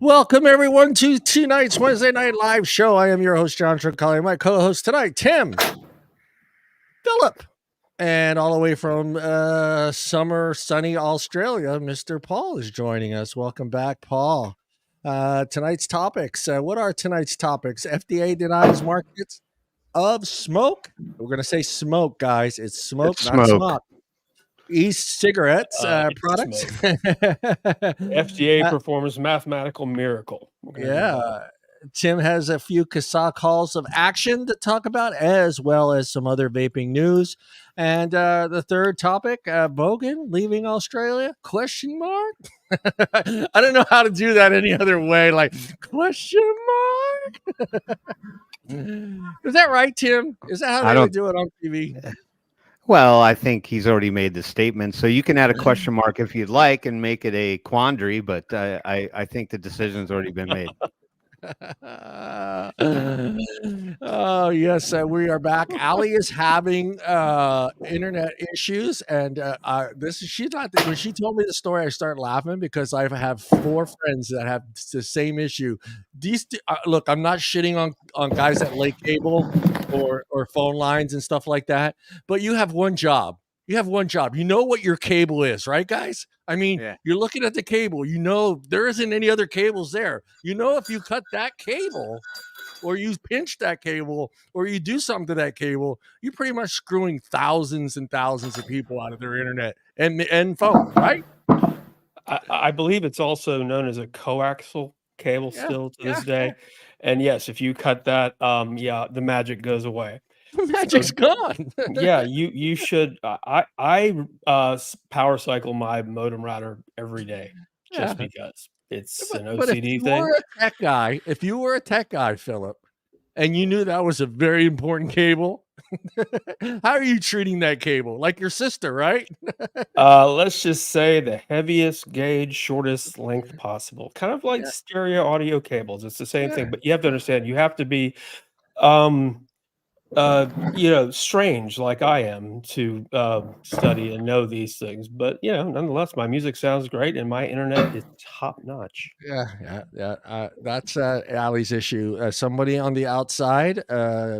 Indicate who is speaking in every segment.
Speaker 1: Welcome, everyone, to tonight's Wednesday Night Live show. I am your host, John Truncali. My co-host tonight, Tim, Phillip, and all the way from summer, sunny Australia, Mr. Paul is joining us. Welcome back, Paul. Tonight's topics. What are tonight's topics? FDA denies markets of SMOK. We're going to say smoke, guys. It's smoke,
Speaker 2: It's
Speaker 1: not
Speaker 2: smoke.
Speaker 1: smoke. E-cigarettes products.
Speaker 3: FDA performs mathematical miracle.
Speaker 1: Yeah. Tim has a few CASAA calls of action to talk about, as well as some other vaping news. And the third topic, Bogan leaving Australia? Question mark? I don't know how to do that any other way. Like, question mark? Is that right, Tim? Is that how they would do it on TV?
Speaker 2: Well, I think he's already made the statement, so you can add a question mark if you'd like and make it a quandary, but I think the decision's already been made.
Speaker 1: Oh yes, we are back. Allie is having internet issues, and she's not. When she told me the story, I started laughing because I have 4 friends that have the same issue. Look, I'm not shitting on guys that lay cable or phone lines and stuff like that, but you have one job. You have one job. You know what your cable is, right, guys? I mean, You're looking at the cable. You know there isn't any other cables there. You know if you cut that cable or you pinch that cable or you do something to that cable, you're pretty much screwing thousands and thousands of people out of their internet and phone, right?
Speaker 3: I believe it's also known as a coaxial cable still to this day. And yes, if you cut that, the magic goes away.
Speaker 1: Magic's gone.
Speaker 3: Yeah, you should. I power cycle my modem router every day just because it's an OCD thing.
Speaker 1: If you were a tech guy, Phillip, and you knew that was a very important cable, how are you treating that cable? Like your sister, right?
Speaker 3: Let's just say the heaviest gauge, shortest length possible. Kind of like stereo audio cables. It's the same thing, but you have to understand. You have to be strange like I am to study and know these things, but nonetheless, my music sounds great and my internet is top notch.
Speaker 1: That's Allie's issue. Somebody on the outside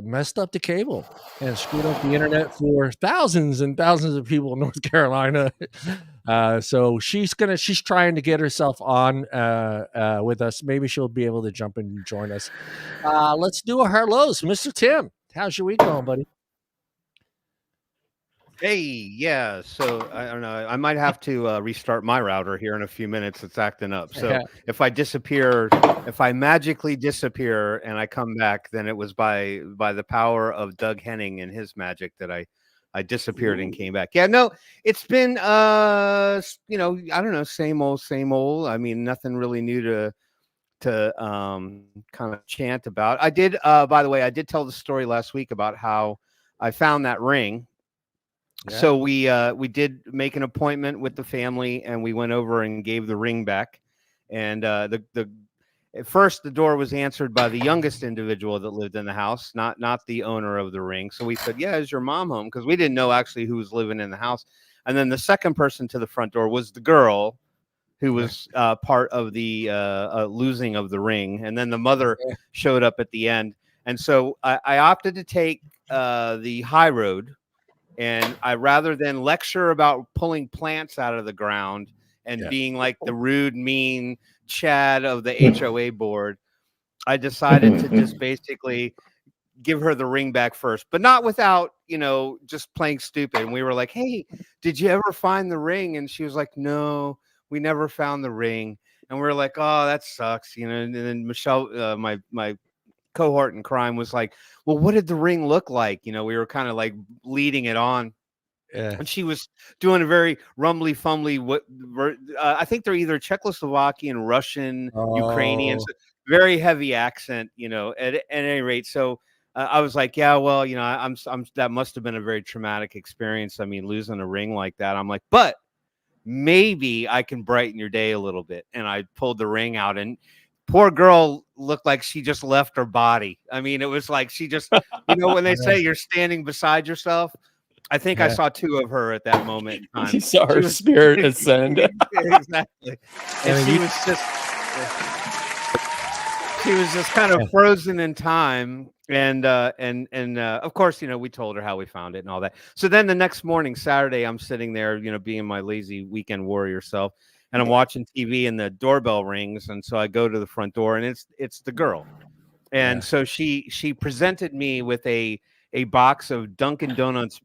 Speaker 1: messed up the cable and screwed up the internet for thousands and thousands of people in North Carolina. So she's trying to get herself on with us. Maybe she'll be able to jump in and join us. Let's do a hellos, Mr. Tim. How's your week going, buddy?
Speaker 2: Hey, yeah. So I don't know. I might have to restart my router here in a few minutes. It's acting up. So if I magically disappear and I come back, then it was by the power of Doug Henning and his magic that I disappeared and came back. Yeah, no, it's been I don't know, same old. I mean, nothing really new to kind of chant about. I did by the way, I did tell the story last week about how I found that ring. So we did make an appointment with the family and we went over and gave the ring back. And at first the door was answered by the youngest individual that lived in the house, not the owner of the ring. So we said, "Yeah, is your mom home?" Because we didn't know actually who was living in the house. And then the second person to the front door was the girl who was part of the losing of the ring. And then the mother showed up at the end. And so I opted to take the high road. And rather than lecture about pulling plants out of the ground and being like the rude, mean Chad of the HOA board, I decided to just basically give her the ring back first, but not without, just playing stupid. And we were like, "Hey, did you ever find the ring?" And she was like, "No, we never found the ring." And we were like, "Oh, that sucks." And then Michelle, my cohort in crime was like, well, what did the ring look like? You know, we were kind of like leading it on.
Speaker 1: Yeah.
Speaker 2: And she was doing a very rumbly fumbly. I think they're either Czechoslovakian, Russian, Ukrainian,
Speaker 1: Oh,
Speaker 2: very heavy accent. You know, at any rate. So I was like, yeah, well, you know, I'm that must have been a very traumatic experience. I mean, losing a ring like that. I'm like, but maybe I can brighten your day a little bit. And I pulled the ring out, and poor girl looked like she just left her body. I mean, it was like she just, you know, when they say you're standing beside yourself. I think I
Speaker 1: yeah.
Speaker 2: saw two of her at that moment in time.
Speaker 3: He saw her
Speaker 2: was,
Speaker 3: spirit ascend.
Speaker 2: Exactly. And
Speaker 1: I mean,
Speaker 2: she was just kind of frozen in time. And of course, you know, we told her how we found it and all that. So then the next morning, Saturday, I'm sitting there, you know, being my lazy weekend warrior self, and I'm watching TV, and the doorbell rings. And so I go to the front door, and it's the girl. And so she presented me with a box of Dunkin' Donuts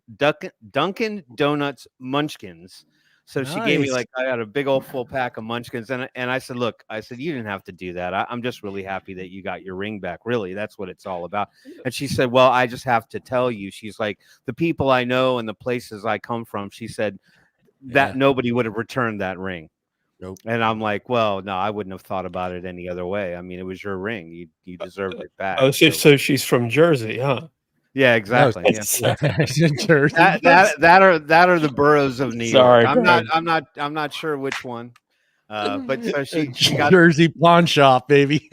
Speaker 2: Munchkins. So she gave me,
Speaker 1: nice.
Speaker 2: like, I had a big old full pack of Munchkins, and I said, look, I said, you didn't have to do that. I'm just really happy that you got your ring back. Really, that's what it's all about. And she said, well, I just have to tell you, she's like, the people I know and the places I come from, she said that nobody would have returned that ring.
Speaker 1: Nope.
Speaker 2: And I'm like, well, no, I wouldn't have thought about it any other way. I mean, it was your ring. You deserved it back.
Speaker 3: Oh, so she's from Jersey, huh?
Speaker 2: Yeah, exactly. Yeah.
Speaker 1: Jersey.
Speaker 2: That are the boroughs of New
Speaker 3: Sorry,
Speaker 2: York.
Speaker 3: Greg.
Speaker 2: I'm not sure which one. But so she got
Speaker 1: Jersey pawn shop, baby.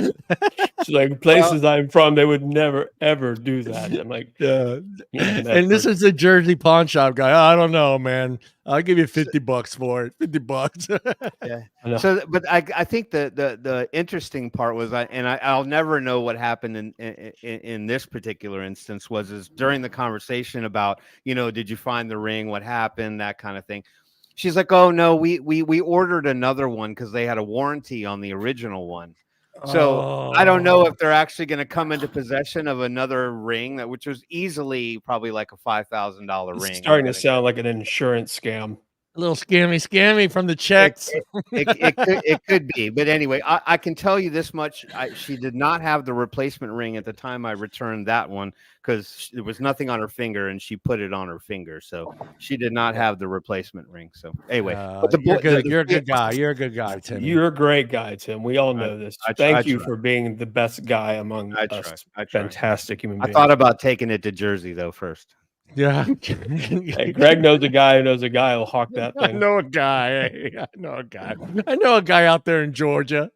Speaker 3: She's like, places I'm from, they would never ever do that. I'm like,
Speaker 1: and this is the Jersey pawn shop guy. I don't know, man. I'll give you $50 for it. $50.
Speaker 2: Yeah. So, but I think the interesting part was, I'll never know what happened in this particular instance is during the conversation about, you know, did you find the ring? What happened? That kind of thing. She's like, oh no, we ordered another one because they had a warranty on the original one. So I don't know if they're actually going to come into possession of another ring which was easily probably like a $5,000 ring.
Speaker 3: It's starting to sound like an insurance scam.
Speaker 1: A little scammy from the checks.
Speaker 2: It could be, but anyway, I can tell you this much: she did not have the replacement ring at the time I returned that one, because there was nothing on her finger, and she put it on her finger, so she did not have the replacement ring. So anyway,
Speaker 1: you're a good guy. You're a good guy, Tim.
Speaker 3: You're a great guy, Tim. We all know this. Thank you for being the best guy among us. Fantastic human beings.
Speaker 2: I thought about taking it to Jersey though first.
Speaker 1: Yeah.
Speaker 3: Hey, Greg knows a guy who knows a guy who'll hawk that thing.
Speaker 1: I know a guy. I know a guy out there in Georgia.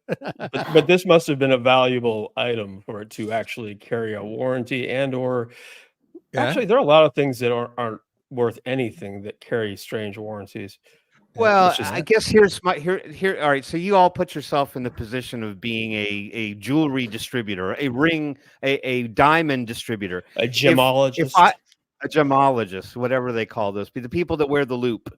Speaker 3: but this must have been a valuable item for it to actually carry a warranty actually, there are a lot of things that aren't worth anything that carry strange warranties.
Speaker 2: Well, I guess here. All right. So you all put yourself in the position of being a jewelry distributor, a ring, a diamond distributor,
Speaker 3: a gemologist.
Speaker 2: A gemologist, whatever they call those, the people that wear the loop.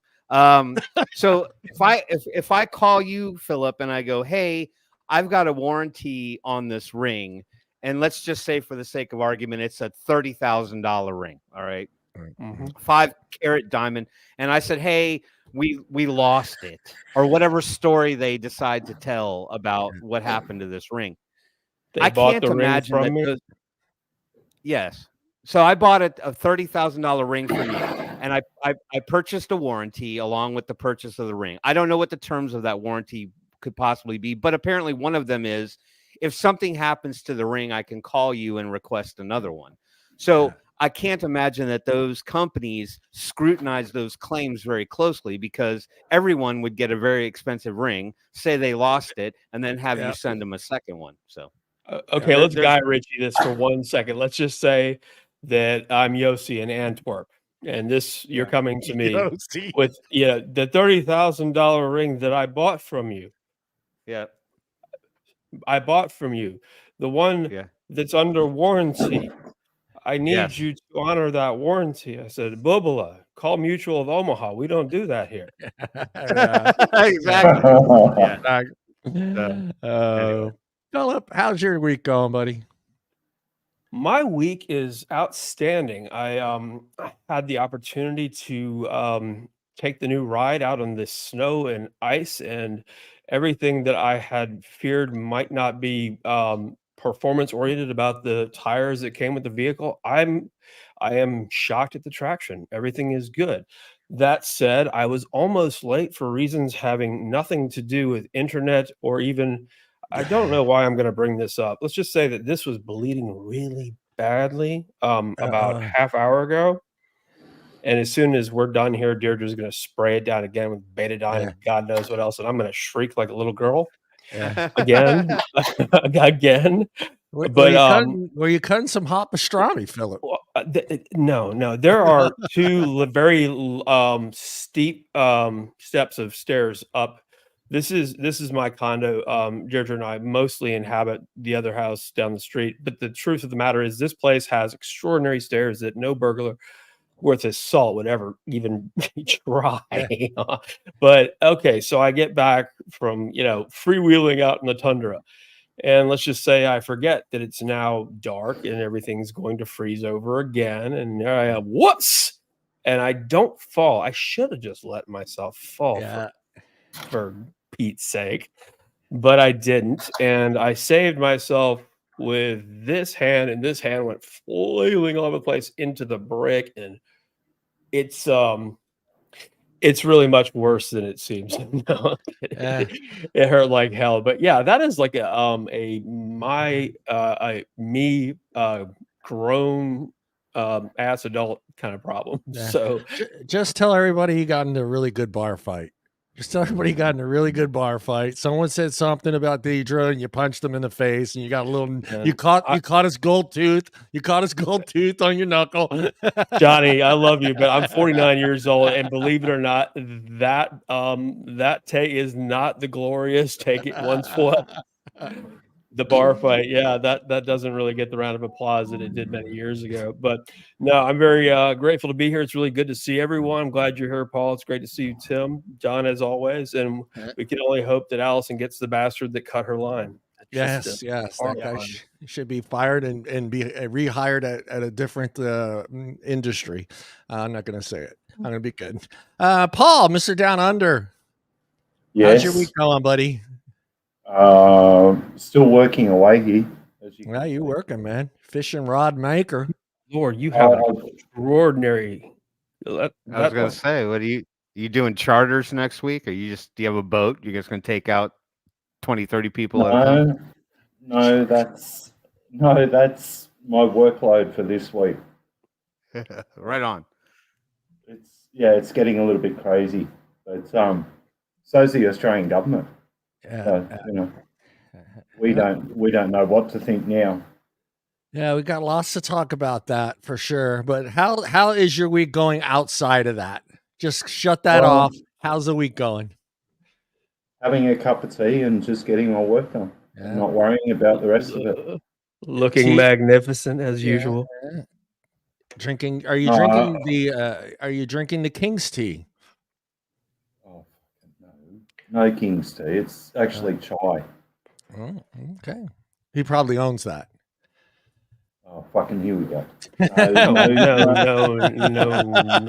Speaker 2: So if I call you, Philip, and I go, hey, I've got a warranty on this ring, and let's just say, for the sake of argument, it's a $30,000 ring. All right, 5-carat diamond, and I said, hey, we lost it, or whatever story they decide to tell about what happened to this ring. I can't imagine that. Yes. So I bought a $30,000 ring from you, and I purchased a warranty along with the purchase of the ring. I don't know what the terms of that warranty could possibly be, but apparently one of them is, if something happens to the ring, I can call you and request another one. So I can't imagine that those companies scrutinize those claims very closely, because everyone would get a very expensive ring, say they lost it, and then have you send them a second one. So
Speaker 3: okay, let's Guy Ritchie this for 1 second. Let's just say that I'm Yossi in Antwerp, and you're coming to me with the $30,000 ring that I bought from you.
Speaker 2: Yeah,
Speaker 3: I bought from you, the one that's under warranty. I need you to honor that warranty. I said, Bubala, call Mutual of Omaha. We don't do that here.
Speaker 2: Exactly.
Speaker 1: Anyway. Philip, how's your week going, buddy?
Speaker 3: My week is outstanding. I had the opportunity to take the new ride out on the snow and ice, and everything that I had feared might not be performance oriented about the tires that came with the vehicle, I am shocked at the traction. Everything is good. That said, I was almost late for reasons having nothing to do with internet or even, I don't know why I'm going to bring this up. Let's just say that this was bleeding really badly about half hour ago. And as soon as we're done here, Deirdre's going to spray it down again with betadine and God knows what else. And I'm going to shriek like a little girl again. Again.
Speaker 1: Were you cutting some hot pastrami, Phillip?
Speaker 3: No. There are two very steep steps of stairs up. This is my condo. Deirdre and I mostly inhabit the other house down the street. But the truth of the matter is this place has extraordinary stairs that no burglar worth his salt would ever even try. But okay, so I get back from freewheeling out in the tundra, and let's just say I forget that it's now dark and everything's going to freeze over again, and there I am, whoops, and I don't fall. I should have just let myself fall for Pete's sake, but I didn't, and I saved myself with this hand, and this hand went flailing all over the place into the brick, and it's really much worse than it seems. It hurt like hell. But yeah, that is like me grown ass adult kind of problem. So
Speaker 1: just tell everybody you got into a really good bar fight. Just tell everybody you got in a really good bar fight. Someone said something about Deidre and you punched them in the face and you got a little, you caught his gold tooth. You caught his gold tooth on your knuckle.
Speaker 3: Johnny, I love you, but I'm 49 years old. And believe it or not, that take is not the glorious take it once for the bar fight. Yeah, that doesn't really get the round of applause that it did many years ago. But no, I'm very grateful to be here. It's really good to see everyone. I'm glad you're here, Paul. It's great to see you, Tim, John, as always. And we can only hope that Allison gets the bastard that cut her line.
Speaker 1: Yes. That guy should be fired and be rehired at a different industry. I'm not going to say it. I'm going to be good. Paul, Mr. Down Under.
Speaker 4: Yes.
Speaker 1: How's your week going, buddy?
Speaker 4: Still working away here.
Speaker 1: You working, man. Fishing rod maker.
Speaker 3: Lord, you have an extraordinary.
Speaker 2: I was going to say, what are you doing charters next week? Or do you have a boat? You're just going to take out 20, 30 people?
Speaker 4: No, that's my workload for this week.
Speaker 2: Right on.
Speaker 4: It's getting a little bit crazy, but so's the Australian government. We don't know what to think now.
Speaker 1: Yeah, we got lots to talk about that for sure. But how is your week going outside of that? Just shut that off. How's the week going?
Speaker 4: Having a cup of tea and just getting my work done. And not worrying about the rest of it.
Speaker 3: Looking magnificent as usual.
Speaker 1: Drinking? Are you drinking the King's tea?
Speaker 4: No King's tea. It's actually chai.
Speaker 1: Oh, okay. He probably owns that.
Speaker 4: Oh, fucking here we go.
Speaker 3: No.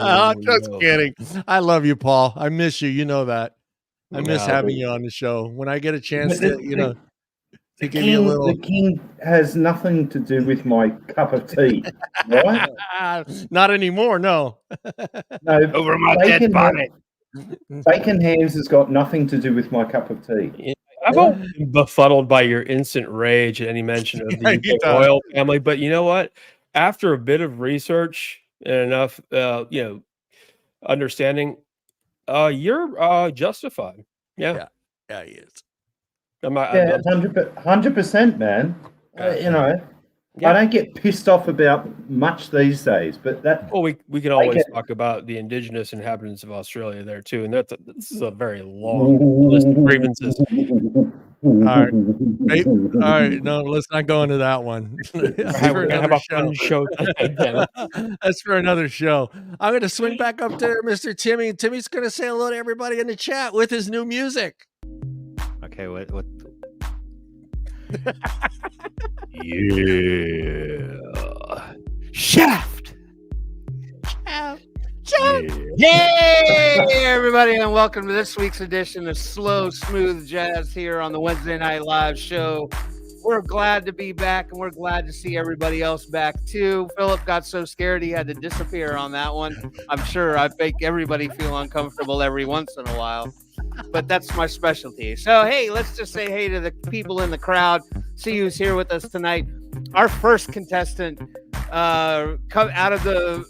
Speaker 1: I'm just kidding. I love you, Paul. I miss you. You know that. I miss having you on the show. When I get a chance to, to give you a little.
Speaker 4: The King has nothing to do with my cup of tea, right?
Speaker 1: Not anymore, no.
Speaker 4: No,
Speaker 2: over my dead body.
Speaker 4: Bacon hams has got nothing to do with my cup of tea.
Speaker 3: I've always been befuddled by your instant rage at any mention of the royal family, but you know what? After a bit of research and enough, understanding, you're justified. Yeah,
Speaker 1: he is.
Speaker 4: 100%, man. I don't get pissed off about much these days, but that.
Speaker 3: Well, we can always talk about the indigenous inhabitants of Australia there too, and this is a very long list of grievances.
Speaker 1: All right. No, let's not go into that one.
Speaker 3: Have a fun show.
Speaker 1: That's for another show. I'm going to swing back up to Mr. Timmy. Timmy's going to say hello to everybody in the chat with his new music.
Speaker 2: Okay, what? Shaft. Yay, everybody, and welcome to this week's edition of Slow Smooth Jazz here on the Wednesday Night Live show. we're glad to be back, and we're glad to see everybody else back too. Philip got so scared he had to disappear on that one. I'm sure I make everybody feel uncomfortable every once in a while, but that's my specialty. So, hey, let's just say hey to the people in the crowd. See who's here with us tonight. Our first contestant come out of the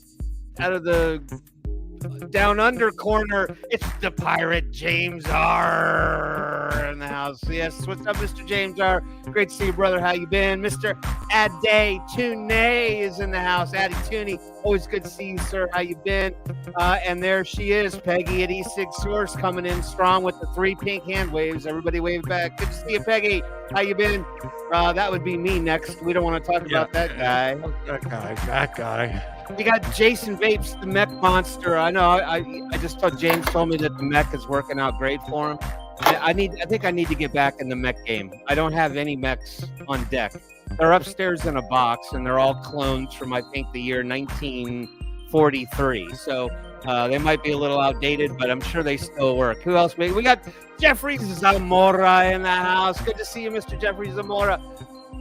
Speaker 2: down under corner. It's the pirate James R in the house. Yes, what's up, Mr. James R? Great to see you, brother. How you been? Mr. Ade Tune is in the house. Addy Tooney, always good to see you, sir. How you been? And there she is, Peggy at E6 Source, coming in strong with the 3 pink hand waves. Everybody wave back. Good to see you, Peggy. How you been? That would be me next. We don't want to talk about that guy.
Speaker 1: That guy.
Speaker 2: We got Jason Vapes, the mech monster. I know. I just thought James told me that the mech is working out great for him. I think I need to get back in the mech game. I don't have any mechs on deck. They're upstairs in a box, and they're all clones from I think the year 1943. So they might be a little outdated, but I'm sure they still work. Who else? We got Jeffrey Zamora in the house. Good to see you, Mr. Jeffrey Zamora.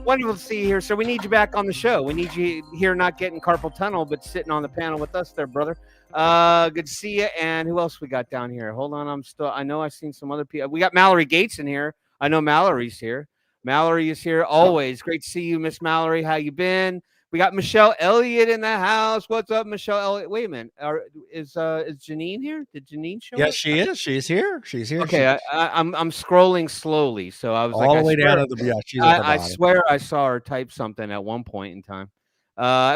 Speaker 2: Wonderful to see you here, sir. We need you back on the show. We need you here, not getting carpal tunnel, but sitting on the panel with us there, brother. Good to see you. And who else we got down here? Hold on. I know I've seen some other people. We got Mallory Gates in here. I know Mallory's here. Mallory is here always. Great to see you, Miss Mallory. How you been? We got Michelle Elliott in the house. What's up, Michelle Elliott? Wait a minute. Is Janine here? Did Janine show up?
Speaker 1: Yes, she is. She's here. She's here.
Speaker 2: Okay, I'm scrolling slowly, so I was
Speaker 1: all the way down to the she's at the bottom.
Speaker 2: I swear I saw her type something at one point in time.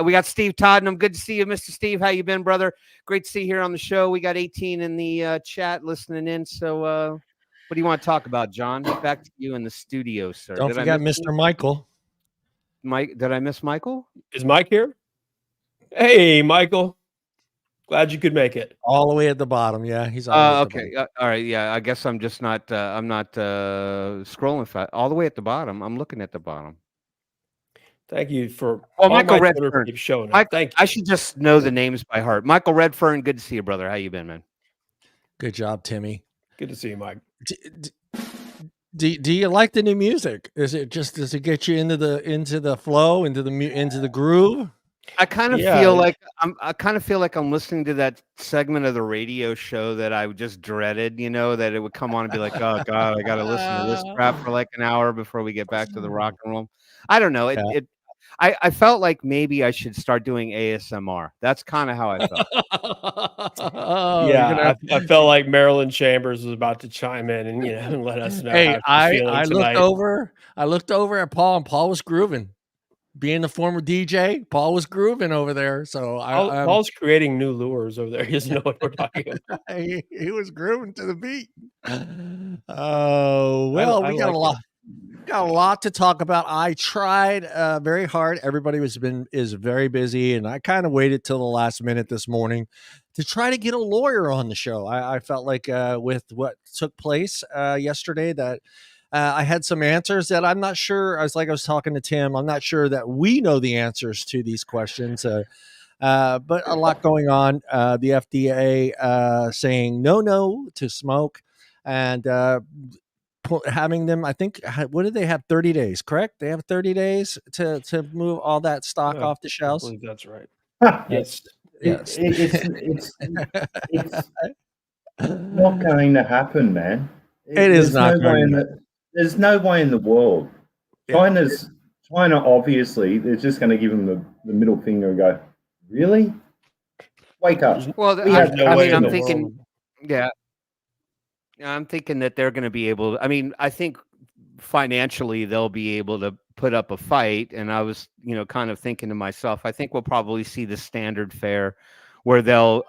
Speaker 2: We got Steve Tottenham. Good to see you, Mr. Steve. How you been, brother? Great to see you here on the show. We got 18 in the chat listening in. So what do you want to talk about, John? Back to you in the studio, sir.
Speaker 1: Don't forget Mr. Michael.
Speaker 2: Mike, did I miss Michael?
Speaker 3: Is Mike here? Hey, Michael. Glad you could make it.
Speaker 1: All the way at the bottom. Yeah, he's on.
Speaker 2: Okay. All right. Yeah, I guess I'm just not. I'm not scrolling fast. All the way at the bottom. I'm looking at the bottom.
Speaker 3: Thank you for.
Speaker 2: Michael Redfern.
Speaker 3: Showing up. Thank you.
Speaker 2: I should just know the names by heart. Michael Redfern. Good to see you, brother. How you been, man?
Speaker 1: Good job, Timmy.
Speaker 3: Good to see you, Mike.
Speaker 1: Do you like the new music? Does it get you into the flow, into the groove?
Speaker 2: I kind of feel like I'm listening to that segment of the radio show that I just dreaded, that it would come on and be like, oh God, I got to listen to this crap for like an hour before we get back to the rock and roll. I don't know. I felt like maybe I should start doing ASMR. That's kind of how I felt.
Speaker 3: I felt like Marilyn Chambers was about to chime in and let us know.
Speaker 1: Hey, I looked over at Paul, and Paul was grooving. Being the former DJ, Paul was grooving over there. So
Speaker 3: Paul's creating new lures over there. He doesn't know what we're talking about.
Speaker 1: he was grooving to the beat. Oh, well, we got a lot. Got a lot to talk about. I tried very hard. Everybody is very busy, and I kind of waited till the last minute this morning to try to get a lawyer on the show. I felt like with what took place yesterday that I had some answers that I'm not sure. I was talking to Tim. I'm not sure that we know the answers to these questions. But a lot going on. The FDA saying no to smoke, and having them, I think, what did they have? 30 days, correct? They have 30 days to move all that stock off the shelves.
Speaker 3: I believe that's right.
Speaker 4: Yes. It's not going to happen, man.
Speaker 1: There's
Speaker 4: no way in the world. China, obviously, they're just going to give them the middle finger and go, really? Wake up.
Speaker 2: Well, I'm thinking, I'm thinking that they're going to be able to, I think financially they'll be able to put up a fight. And I was, kind of thinking to myself, I think we'll probably see the standard fare where they'll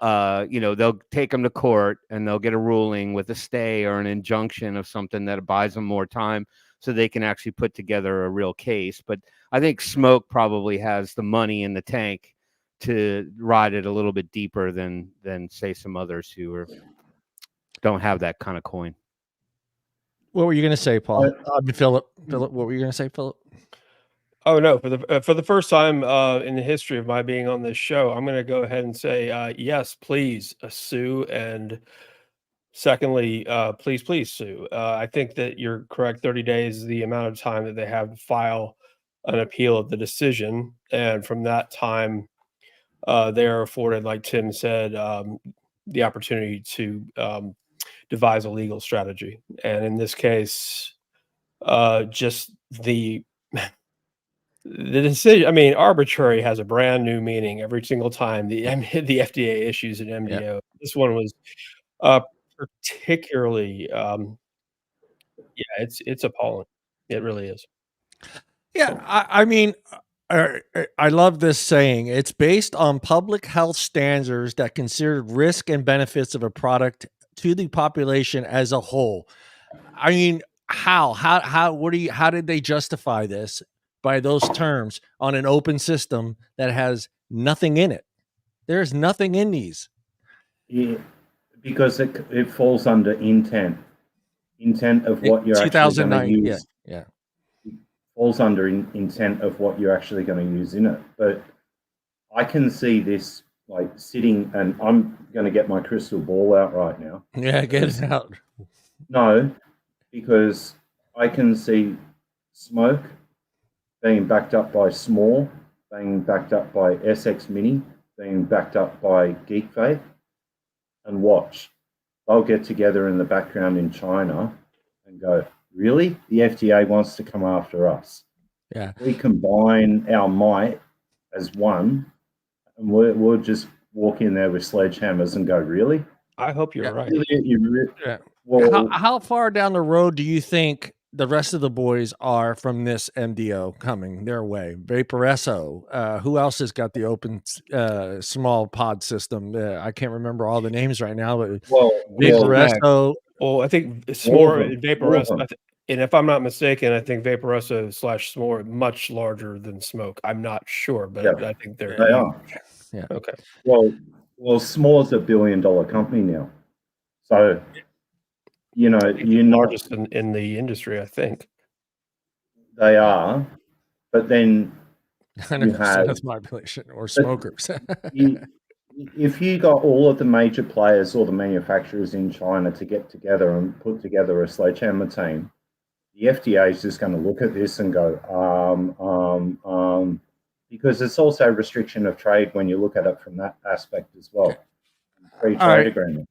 Speaker 2: take them to court and they'll get a ruling with a stay or an injunction of something that buys them more time so they can actually put together a real case. But I think Smoke probably has the money in the tank to ride it a little bit deeper than say some others who don't have that kind of coin.
Speaker 1: What were you going to say, Paul? Philip, what were you going to say, Philip?
Speaker 3: Oh no! For the first time in the history of my being on this show, I'm going to go ahead and say yes, please sue and Secondly, please sue. I think that you're correct. 30 days is the amount of time that they have to file an appeal of the decision, and from that time, they are afforded, like Tim said, the opportunity to devise a legal strategy. And in this case, just the decision. I mean, arbitrary has a brand new meaning every single time the FDA issues an MDO.
Speaker 1: Yeah.
Speaker 3: This one was particularly, yeah, it's appalling. It really is.
Speaker 1: Yeah, I mean, I love this saying. It's based on public health standards that consider risk and benefits of a product to the population as a whole. I mean, how did they justify this by those terms on an open system that has nothing in it? There's nothing in these.
Speaker 4: Yeah, because it falls under intent of what you're actually going to use.
Speaker 1: Yeah.
Speaker 4: Falls under intent of what you're actually going to use in it. But I can see this like sitting, and I'm going to get my crystal ball out right now.
Speaker 1: Yeah, get it out.
Speaker 4: No, because I can see SMOK being backed up by Small, being backed up by SX Mini, being backed up by Geek Vape, and watch. They'll get together in the background in China and go, really? The FDA wants to come after us.
Speaker 1: Yeah.
Speaker 4: We combine our might as one, and we'll just walk in there with sledgehammers and go, really?
Speaker 3: I hope you're right.
Speaker 1: Yeah. Well, how far down the road do you think the rest of the boys are from this MDO coming their way? Vaporesso. Who else has got the open small pod system? I can't remember all the names right now, but Vaporesso.
Speaker 3: Well, I think S'more, Vaporesso, and if I'm not mistaken, I think Vaporesso / S'more are much larger than SMOK. I'm not sure, but I think they
Speaker 4: are.
Speaker 3: Yeah. Okay.
Speaker 4: Well, S'more's a $1 billion company now, so you know you're
Speaker 3: largest in the industry. I think
Speaker 4: they are, but then you have
Speaker 1: that's population or smokers.
Speaker 4: If you got all of the major players or the manufacturers in China to get together and put together a sledgehammer team, the FDA is just going to look at this and go, because it's also a restriction of trade when you look at it from that aspect as well. Free trade agreement.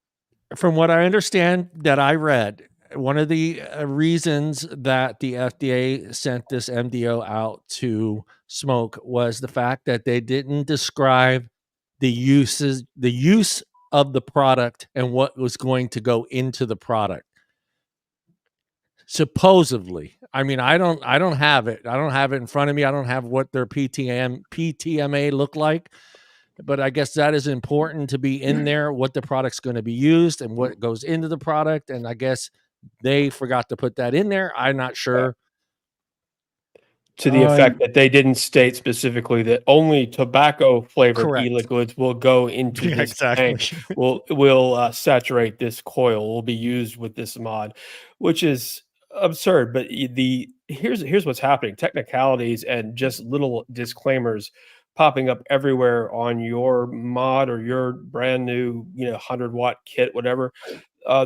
Speaker 1: From what I understand that I read, one of the reasons that the FDA sent this MDO out to SMOK was the fact that they didn't describe the use of the product and what was going to go into the product. Supposedly, I mean, I don't have it. I don't have it in front of me. I don't have what their PTMA look like, but I guess that is important to be in there, what the product's going to be used and what goes into the product. And I guess they forgot to put that in there. I'm not sure.
Speaker 3: To the effect that they didn't state specifically that only tobacco flavored e-liquids will go into this tank, will saturate this coil, will be used with this mod, which is absurd. But here's what's happening: technicalities and just little disclaimers popping up everywhere on your mod or your brand new 100-watt kit, whatever.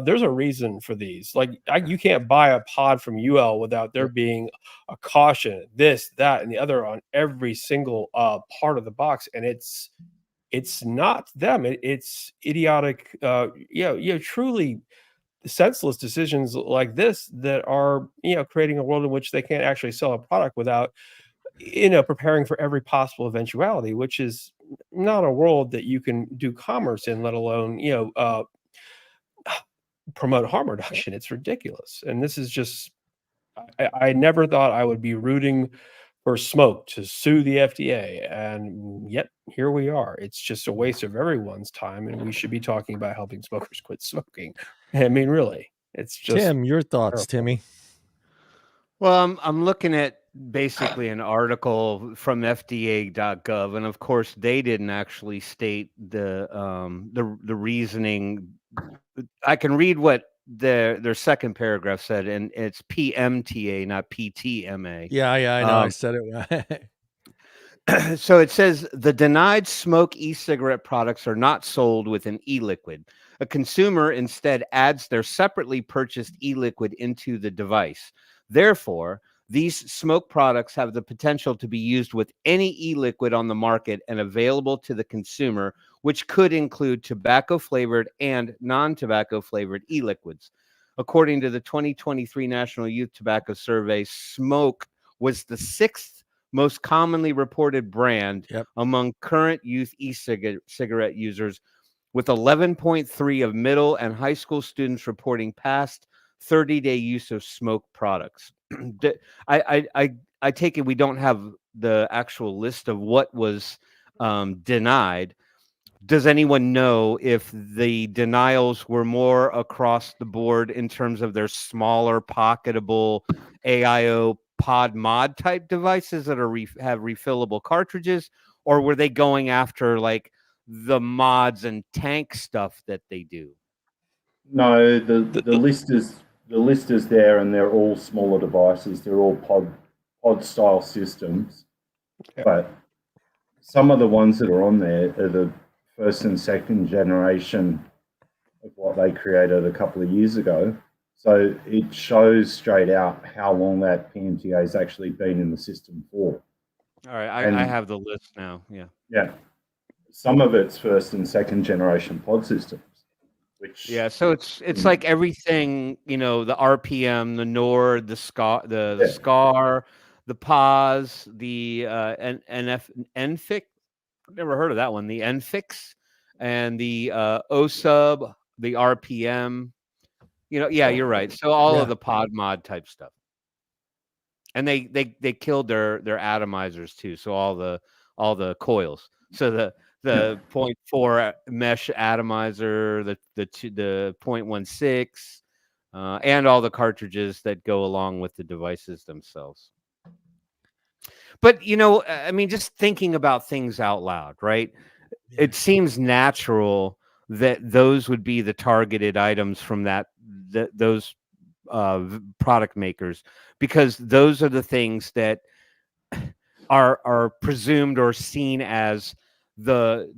Speaker 3: There's a reason for these. Like you can't buy a pod from UL without there being a caution, this, that, and the other on every single part of the box. And it's not them. It's idiotic, truly senseless decisions like this that are, creating a world in which they can't actually sell a product without, preparing for every possible eventuality, which is not a world that you can do commerce in, let alone, promote harm reduction. It's ridiculous. And this is just, I never thought I would be rooting for SMOK to sue the FDA. And yet here we are. It's just a waste of everyone's time. And we should be talking about helping smokers quit smoking. I mean, really, it's just.
Speaker 1: Tim, your thoughts, terrible. Timmy?
Speaker 2: Well, I'm looking at basically an article from FDA.gov. And of course, they didn't actually state the reasoning. I can read what their second paragraph said, and it's PMTA, not PTMA.
Speaker 1: Yeah, I know. I said it.
Speaker 2: So it says the denied smoke e-cigarette products are not sold with an e-liquid. A consumer instead adds their separately purchased e-liquid into the device. Therefore, these smoke products have the potential to be used with any e-liquid on the market and available to the consumer, which could include tobacco-flavored and non-tobacco flavored e-liquids. According to the 2023 National Youth Tobacco Survey, smoke was the 6th most commonly reported brand among current youth e-cigarette users, with 11.3 of middle and high school students reporting past 30-day use of smoke products. I take it we don't have the actual list of what was denied. Does anyone know if the denials were more across the board in terms of their smaller pocketable AIO pod mod type devices that are have refillable cartridges, or were they going after like the mods and tank stuff that they do?
Speaker 4: No, the list is there, and they're all smaller devices. They're all pod style systems, but some of the ones that are on there are the first and second generation of what they created a couple of years ago. So it shows straight out how long that PMTA has actually been in the system for.
Speaker 2: All right, I have the list now.
Speaker 4: Yeah. Some of it's first and second generation pod systems. Which,
Speaker 2: so it's like everything, the RPM, the Nord, the SCAR, the SCAR, the PAS, the NFIX. I've never heard of that one. The NFIX and the OSUB, the RPM. You're right. So all of the pod mod type stuff. And they killed their atomizers too. So all the coils. So the 0.4 mesh atomizer, the 0.16, and all the cartridges that go along with the devices themselves. But just thinking about things out loud, right? It seems natural that those would be the targeted items from those product makers, because those are the things that are presumed or seen as the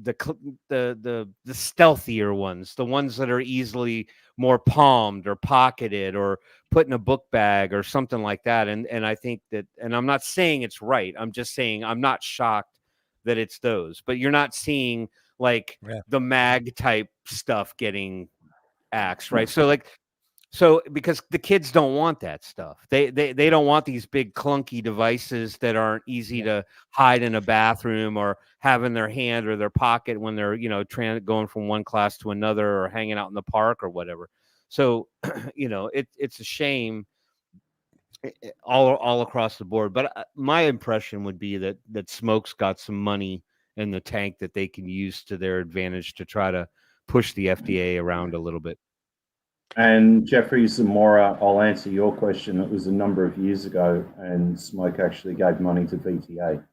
Speaker 2: stealthier ones, the ones that are easily more palmed or pocketed or put in a book bag or something like that. And I think that, and I'm not saying it's right, I'm just saying I'm not shocked that it's those, but you're not seeing like the mag type stuff getting axed, right? So because the kids don't want that stuff. They don't want these big clunky devices that aren't easy to hide in a bathroom or have in their hand or their pocket when they're, going from one class to another or hanging out in the park or whatever. So, it's a shame all across the board. But my impression would be that Smoke's got some money in the tank that they can use to their advantage to try to push the FDA around a little bit.
Speaker 4: And Jeffrey Zamora, I'll answer your question. It was a number of years ago, and SMOK actually gave money to VTA.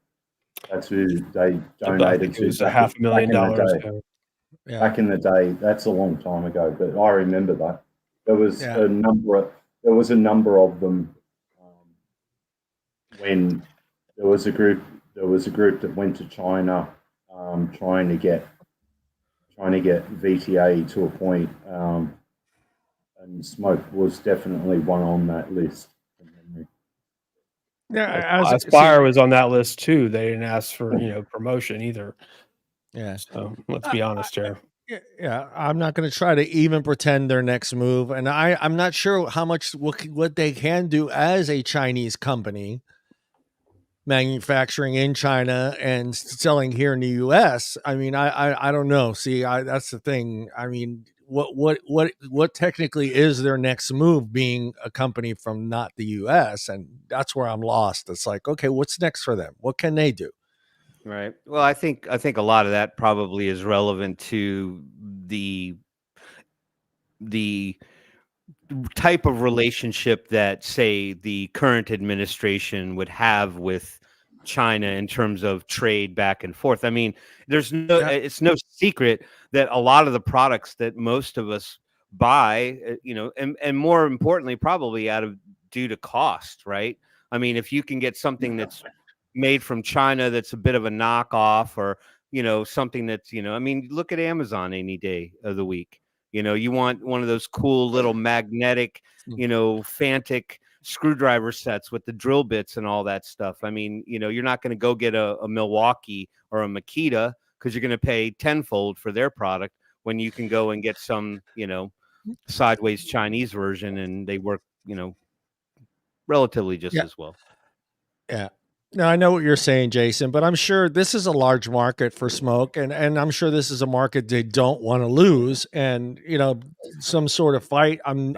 Speaker 4: That's who they donated to.
Speaker 3: It was $500,000.
Speaker 4: Back in the day, that's a long time ago, but I remember that. There was a number of them when there was a group that went to China trying to get VTA to a point. And Smoke was definitely one on that list.
Speaker 3: Aspire was on that list too. They didn't ask for promotion either.
Speaker 1: Yeah.
Speaker 3: So let's be honest here.
Speaker 1: Yeah, I'm not going to try to even pretend their next move, and I'm not sure how much what they can do as a Chinese company, manufacturing in China and selling here in the U.S. I mean, I don't know. See, that's the thing. I mean, what technically is their next move, being a company from not the U.S., and that's where I'm lost. It's like, okay, what's next for them? What can they do?
Speaker 2: Right. Well, I think a lot of that probably is relevant to the type of relationship that, say, the current administration would have with China in terms of trade back and forth. I mean, it's no secret that a lot of the products that most of us buy, and more importantly, probably due to cost, right? I mean, if you can get something that's made from China that's a bit of a knockoff, or something that's I mean, look at Amazon any day of the week. You want one of those cool little magnetic, Fantic screwdriver sets with the drill bits and all that stuff. I mean, you're not going to go get a Milwaukee or a Makita because you're going to pay tenfold for their product when you can go and get some, sideways Chinese version, and they work, relatively just as well.
Speaker 1: Yeah. Now, I know what you're saying, Jason, but I'm sure this is a large market for SMOK, and I'm sure this is a market they don't want to lose. And some sort of fight. I'm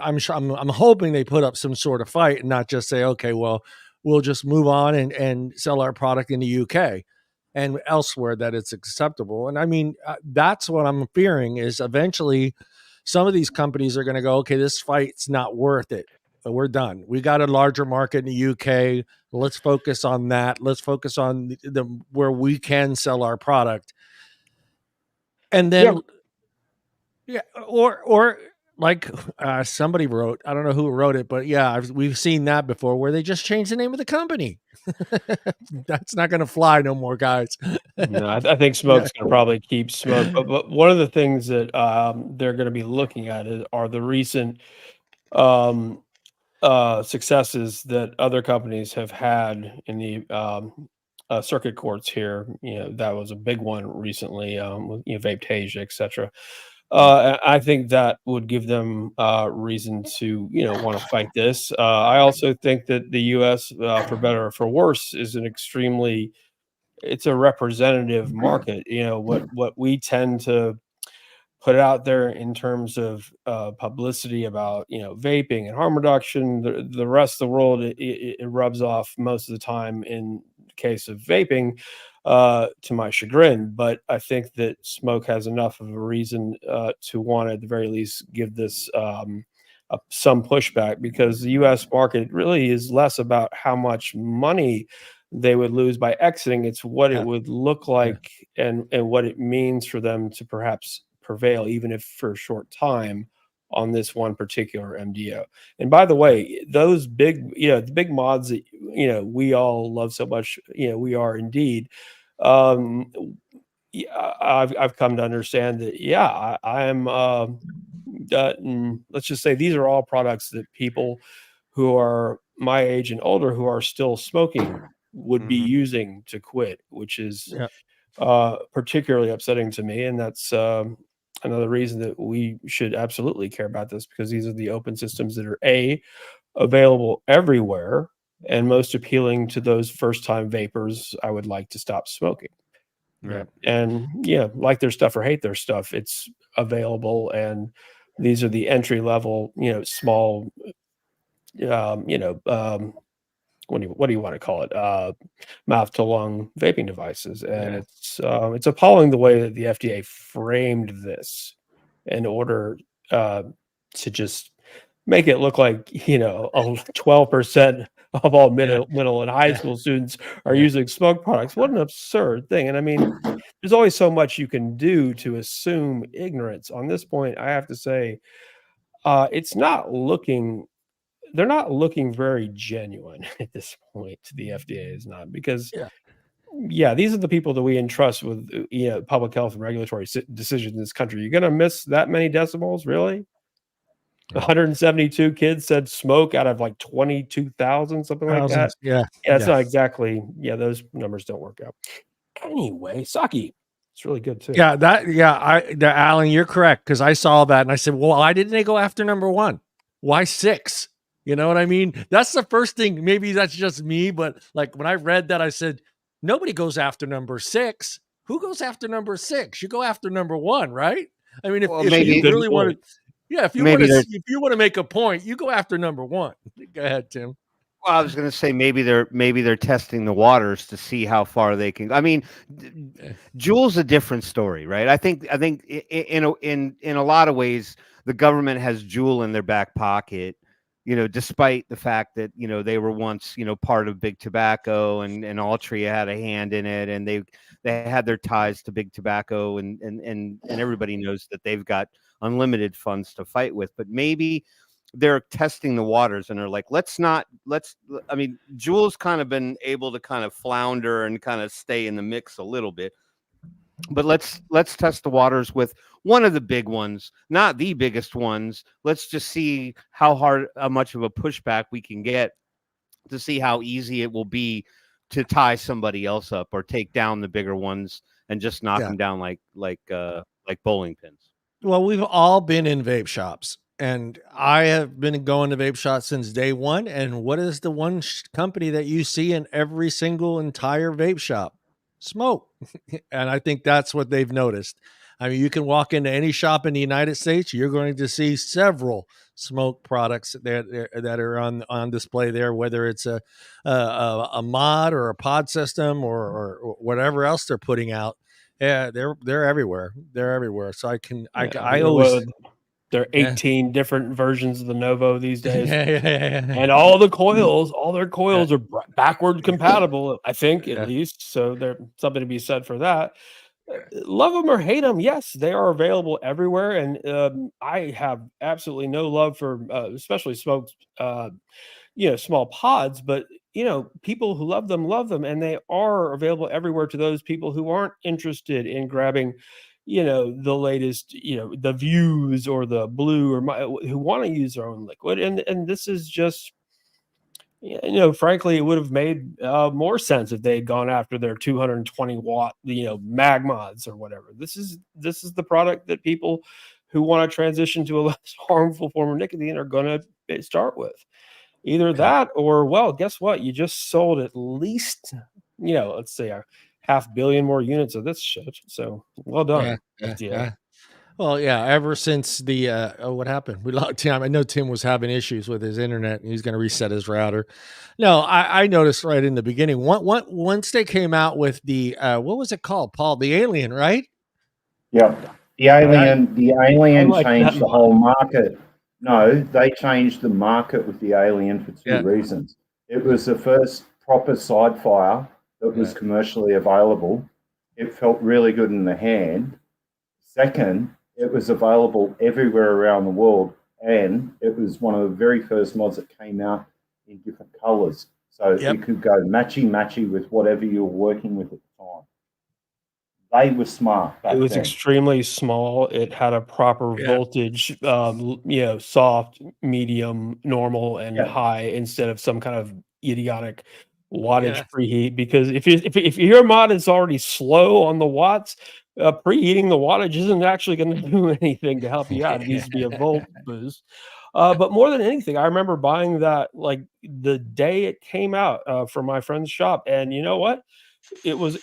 Speaker 1: hoping they put up some sort of fight and not just say, okay, well, we'll just move on and sell our product in the UK and elsewhere that it's acceptable. And I mean, that's what I'm fearing is eventually some of these companies are going to go, okay, this fight's not worth it. We're done. We got a larger market in the UK. Let's focus on that. Let's focus on the where we can sell our product. And then, or like somebody wrote, I don't know who wrote it, but yeah, we've seen that before where they just changed the name of the company. That's not going to fly no more, guys.
Speaker 3: No, I think SMOK's going to probably keep SMOK. But one of the things that they're going to be looking at are the recent successes that other companies have had in the circuit courts here. That was a big one recently, with Vape-Tasia, etc. I think that would give them reason to want to fight this. I also think that the U.S., for better or for worse, is it's a representative market. What we tend to put out there in terms of publicity about vaping and harm reduction, the rest of the world it rubs off most of the time in case of vaping, to my chagrin. But I think that SMOK has enough of a reason to want to at the very least give this some pushback, because the U.S. market really is less about how much money they would lose by exiting. It's what it would look like and what it means for them to perhaps prevail, even if for a short time, on this one particular MDO. And by the way, those big, the big mods that we all love so much, we are indeed. I've come to understand that. I'm. Let's just say these are all products that people who are my age and older who are still smoking would be using to quit, which is particularly upsetting to me. And that's another reason that we should absolutely care about this, because these are the open systems that are available everywhere and most appealing to those first-time vapors I would like to stop smoking.
Speaker 2: Right.
Speaker 3: And like their stuff or hate their stuff, it's available, and these are the entry level, small, what do you want to call it? Mouth to lung vaping devices. And it's appalling the way that the FDA framed this in order to just make it look like, 12% of all middle and high school students are using smoke products. What an absurd thing. And I mean, there's always so much you can do to assume ignorance. On this point, I have to say, they're not looking very genuine at this point. The FDA is not, because these are the people that we entrust with public health and regulatory decisions in this country. You're going to miss that many decibels, really? 172 kids said smoke out of like 22,000, something like that. It's not exactly. Those numbers don't work out. Anyway, Saki, it's really good too.
Speaker 1: Alan, you're correct, because I saw that and I said, well, why didn't they go after number one? Why 6? You know what I mean? That's the first thing. Maybe that's just me, but like when I read that, I said, nobody goes after number 6. Who goes after number 6? You go after number 1, right? I mean, if you really want to, if you want to make a point, you go after number 1. Go ahead, Tim.
Speaker 2: Well, I was going to say maybe they're testing the waters to see how far they can. I mean, Juul's a different story, right? I think in a lot of ways the government has Juul in their back pocket. Despite the fact that, they were once, part of Big Tobacco, and Altria had a hand in it, and they had their ties to Big Tobacco, and everybody knows that they've got unlimited funds to fight with. But maybe they're testing the waters, and they're like, I mean, Juul's kind of been able to kind of flounder and kind of stay in the mix a little bit, but let's test the waters with one of the big ones, not the biggest ones. Let's just see how much of a pushback we can get to see how easy it will be to tie somebody else up or take down the bigger ones and just knock them down like bowling pins.
Speaker 1: Well, we've all been in vape shops, and I have been going to vape shops since day one. And what is the one company that you see in every single entire vape shop? Smoke. And I think that's what they've noticed. I mean, you can walk into any shop in the United States, you're going to see several smoke products that are on display there, whether it's a mod or a pod system or whatever else they're putting out. Yeah, they're everywhere. They're everywhere. So I always,
Speaker 3: there are 18 different versions of the Novo these days.
Speaker 1: Yeah.
Speaker 3: And all their coils are backward compatible, I think, at least. So there's something to be said for that. Love them or hate them, yes, they are available everywhere. And I have absolutely no love for especially smoked, small pods, but people who love them, and they are available everywhere to those people who aren't interested in grabbing the latest, the Views or the Blue, or who want to use their own liquid. And this is just, frankly, it would have made more sense if they had gone after their 220 watt, mag mods or whatever. This is the product that people who want to transition to a less harmful form of nicotine are going to start with. Either that, or, well, guess what? You just sold at least, let's say 500 million more units of this shit. So well done.
Speaker 1: Well, yeah. Ever since the what happened? We lost Tim. I know Tim was having issues with his internet, and he's going to reset his router. No, I noticed right in the beginning. Once they came out with the what was it called, Paul? The Alien, right?
Speaker 4: Yeah, the Alien. The Alien changed the whole market. No, they changed the market with the Alien for two reasons. It was the first proper side fire that was commercially available. It felt really good in the hand. Second, it was available everywhere around the world, and it was one of the very first mods that came out in different colors. So it could go matchy with whatever you were working with at the time. They were smart.
Speaker 3: It was extremely small. It had a proper voltage, soft, medium, normal, and high, instead of some kind of idiotic wattage preheat. Because if your mod is already slow on the watts, preheating the wattage isn't actually going to do anything to help you out. It needs to be a volt boost. But more than anything, I remember buying that like the day it came out from my friend's shop, and you know what? It was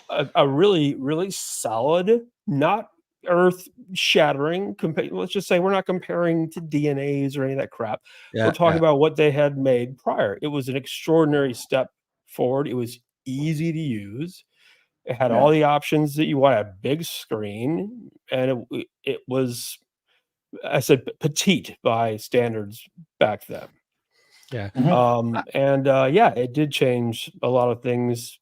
Speaker 3: a really, really solid, not earth shattering. Let's just say we're not comparing to DNAs or any of that crap. We're talking about what they had made prior. It was an extraordinary step forward. It was easy to use. It had all the options that you want. A big screen, and it was, I said, petite by standards back then. It did change a lot of things.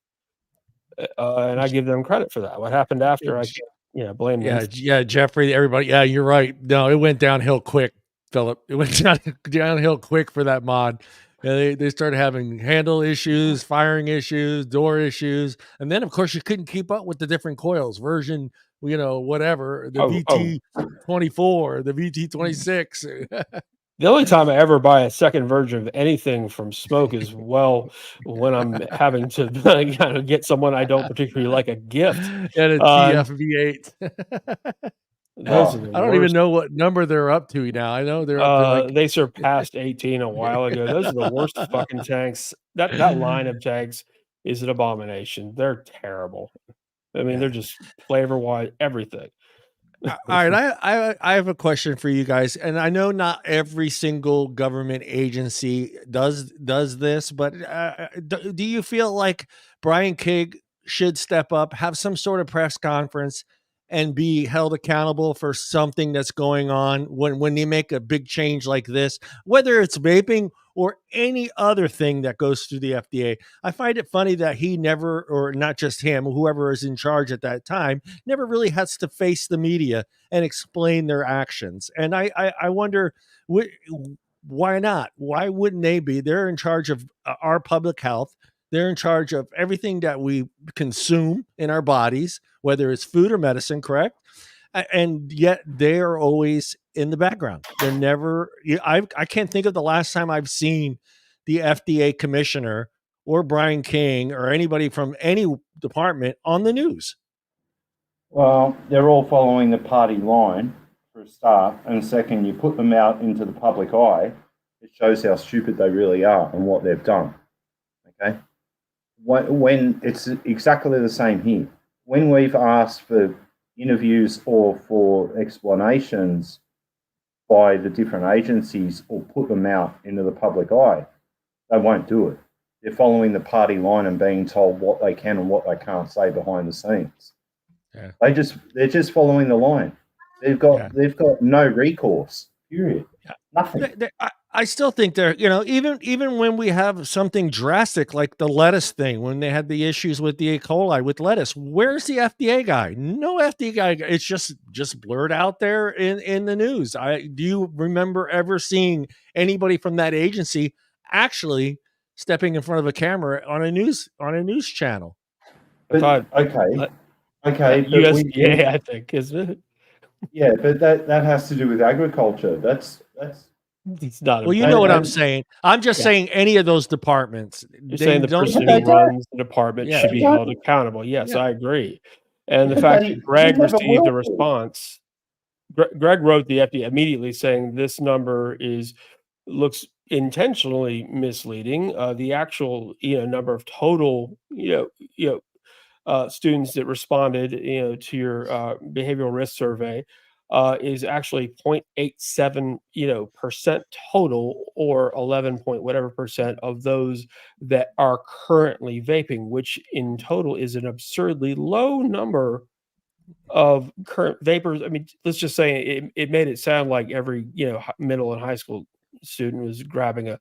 Speaker 3: And I give them credit for that. What happened after, I can't blame them.
Speaker 1: Jeffrey, everybody. Yeah, you're right. No, it went downhill quick, Philip. It went downhill quick for that mod. They started having handle issues, firing issues, door issues, and then of course you couldn't keep up with the different coils version. Whatever, the VT24, the VT26.
Speaker 3: The only time I ever buy a second version of anything from Smoke is when I'm having to kind of get someone I don't particularly like a gift.
Speaker 1: And a TF-V8. I don't even know what number they're up to now. I know they're up to
Speaker 3: they surpassed 18 a while ago. Those are the worst fucking tanks. That line of tanks is an abomination. They're terrible. I mean, they're just flavor-wise, everything.
Speaker 1: All right, I have a question for you guys, and I know not every single government agency does this, but do you feel like Brian King should step up, have some sort of press conference, and be held accountable for something that's going on when you make a big change like this, whether it's vaping or any other thing that goes through the FDA? I find it funny that he never, or not just him, whoever is in charge at that time, never really has to face the media and explain their actions. And I wonder, why not? Why wouldn't they be? They're in charge of our public health. They're in charge of everything that we consume in our bodies, whether it's food or medicine, correct? And yet they are always in the background. They're never, I can't think of the last time I've seen the FDA commissioner or Brian King or anybody from any department on the news.
Speaker 4: Well, they're all following the party line for a start, and second, you put them out into the public eye, it shows how stupid they really are and what they've done. Okay? When it's exactly the same here. When we've asked for interviews or for explanations by the different agencies or put them out into the public eye, they won't do it. They're following the party line and being told what they can and what they can't say behind the scenes.
Speaker 1: Yeah.
Speaker 4: They're just following the line. They've got no recourse. Period.
Speaker 1: Yeah.
Speaker 4: Nothing.
Speaker 1: I still think they're, even when we have something drastic like the lettuce thing, when they had the issues with the E. coli with lettuce, where's the FDA guy? No FDA guy. It's just blurred out there in the news. Do you remember ever seeing anybody from that agency actually stepping in front of a camera on a news channel?
Speaker 4: But, okay.
Speaker 3: USDA, I think, isn't it?
Speaker 4: Yeah, but that has to do with agriculture. That's
Speaker 3: it's not.
Speaker 1: Well, you know what I'm saying. I'm just saying any of those departments.
Speaker 3: You're saying the person who runs the department should be held accountable. Yes, I agree. And the fact that Greg received a response, Greg wrote the FDA immediately saying this number looks intentionally misleading. The actual number of total students that responded to your behavioral risk survey is actually 0.87 percent total, or 11 point whatever percent of those that are currently vaping, which in total is an absurdly low number of current vapors. I mean, let's just say it made it sound like every middle and high school student was grabbing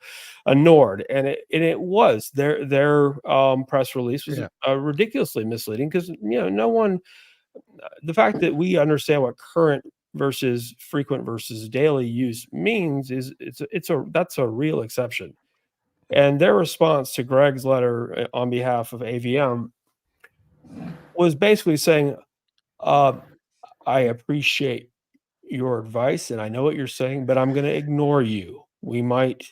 Speaker 3: a Nord, and it was their press release was ridiculously misleading, because no one, the fact that we understand what current versus frequent versus daily use means is that's a real exception. And their response to Greg's letter on behalf of AVM was basically saying, I appreciate your advice and I know what you're saying, but I'm going to ignore you. We might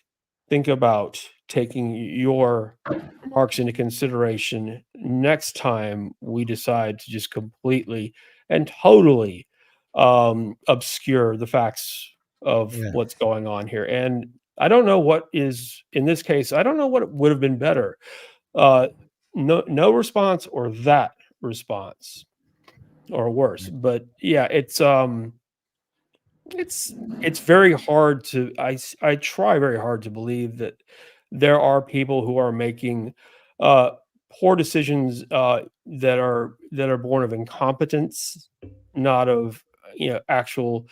Speaker 3: think about taking your remarks into consideration next time we decide to just completely and totally obscure the facts of what's going on here. And I don't know what is, in this case, I don't know what would have been better. No response, or that response, or worse. But yeah, it's very hard to, I try very hard to believe that there are people who are making poor decisions that are born of incompetence, not of actual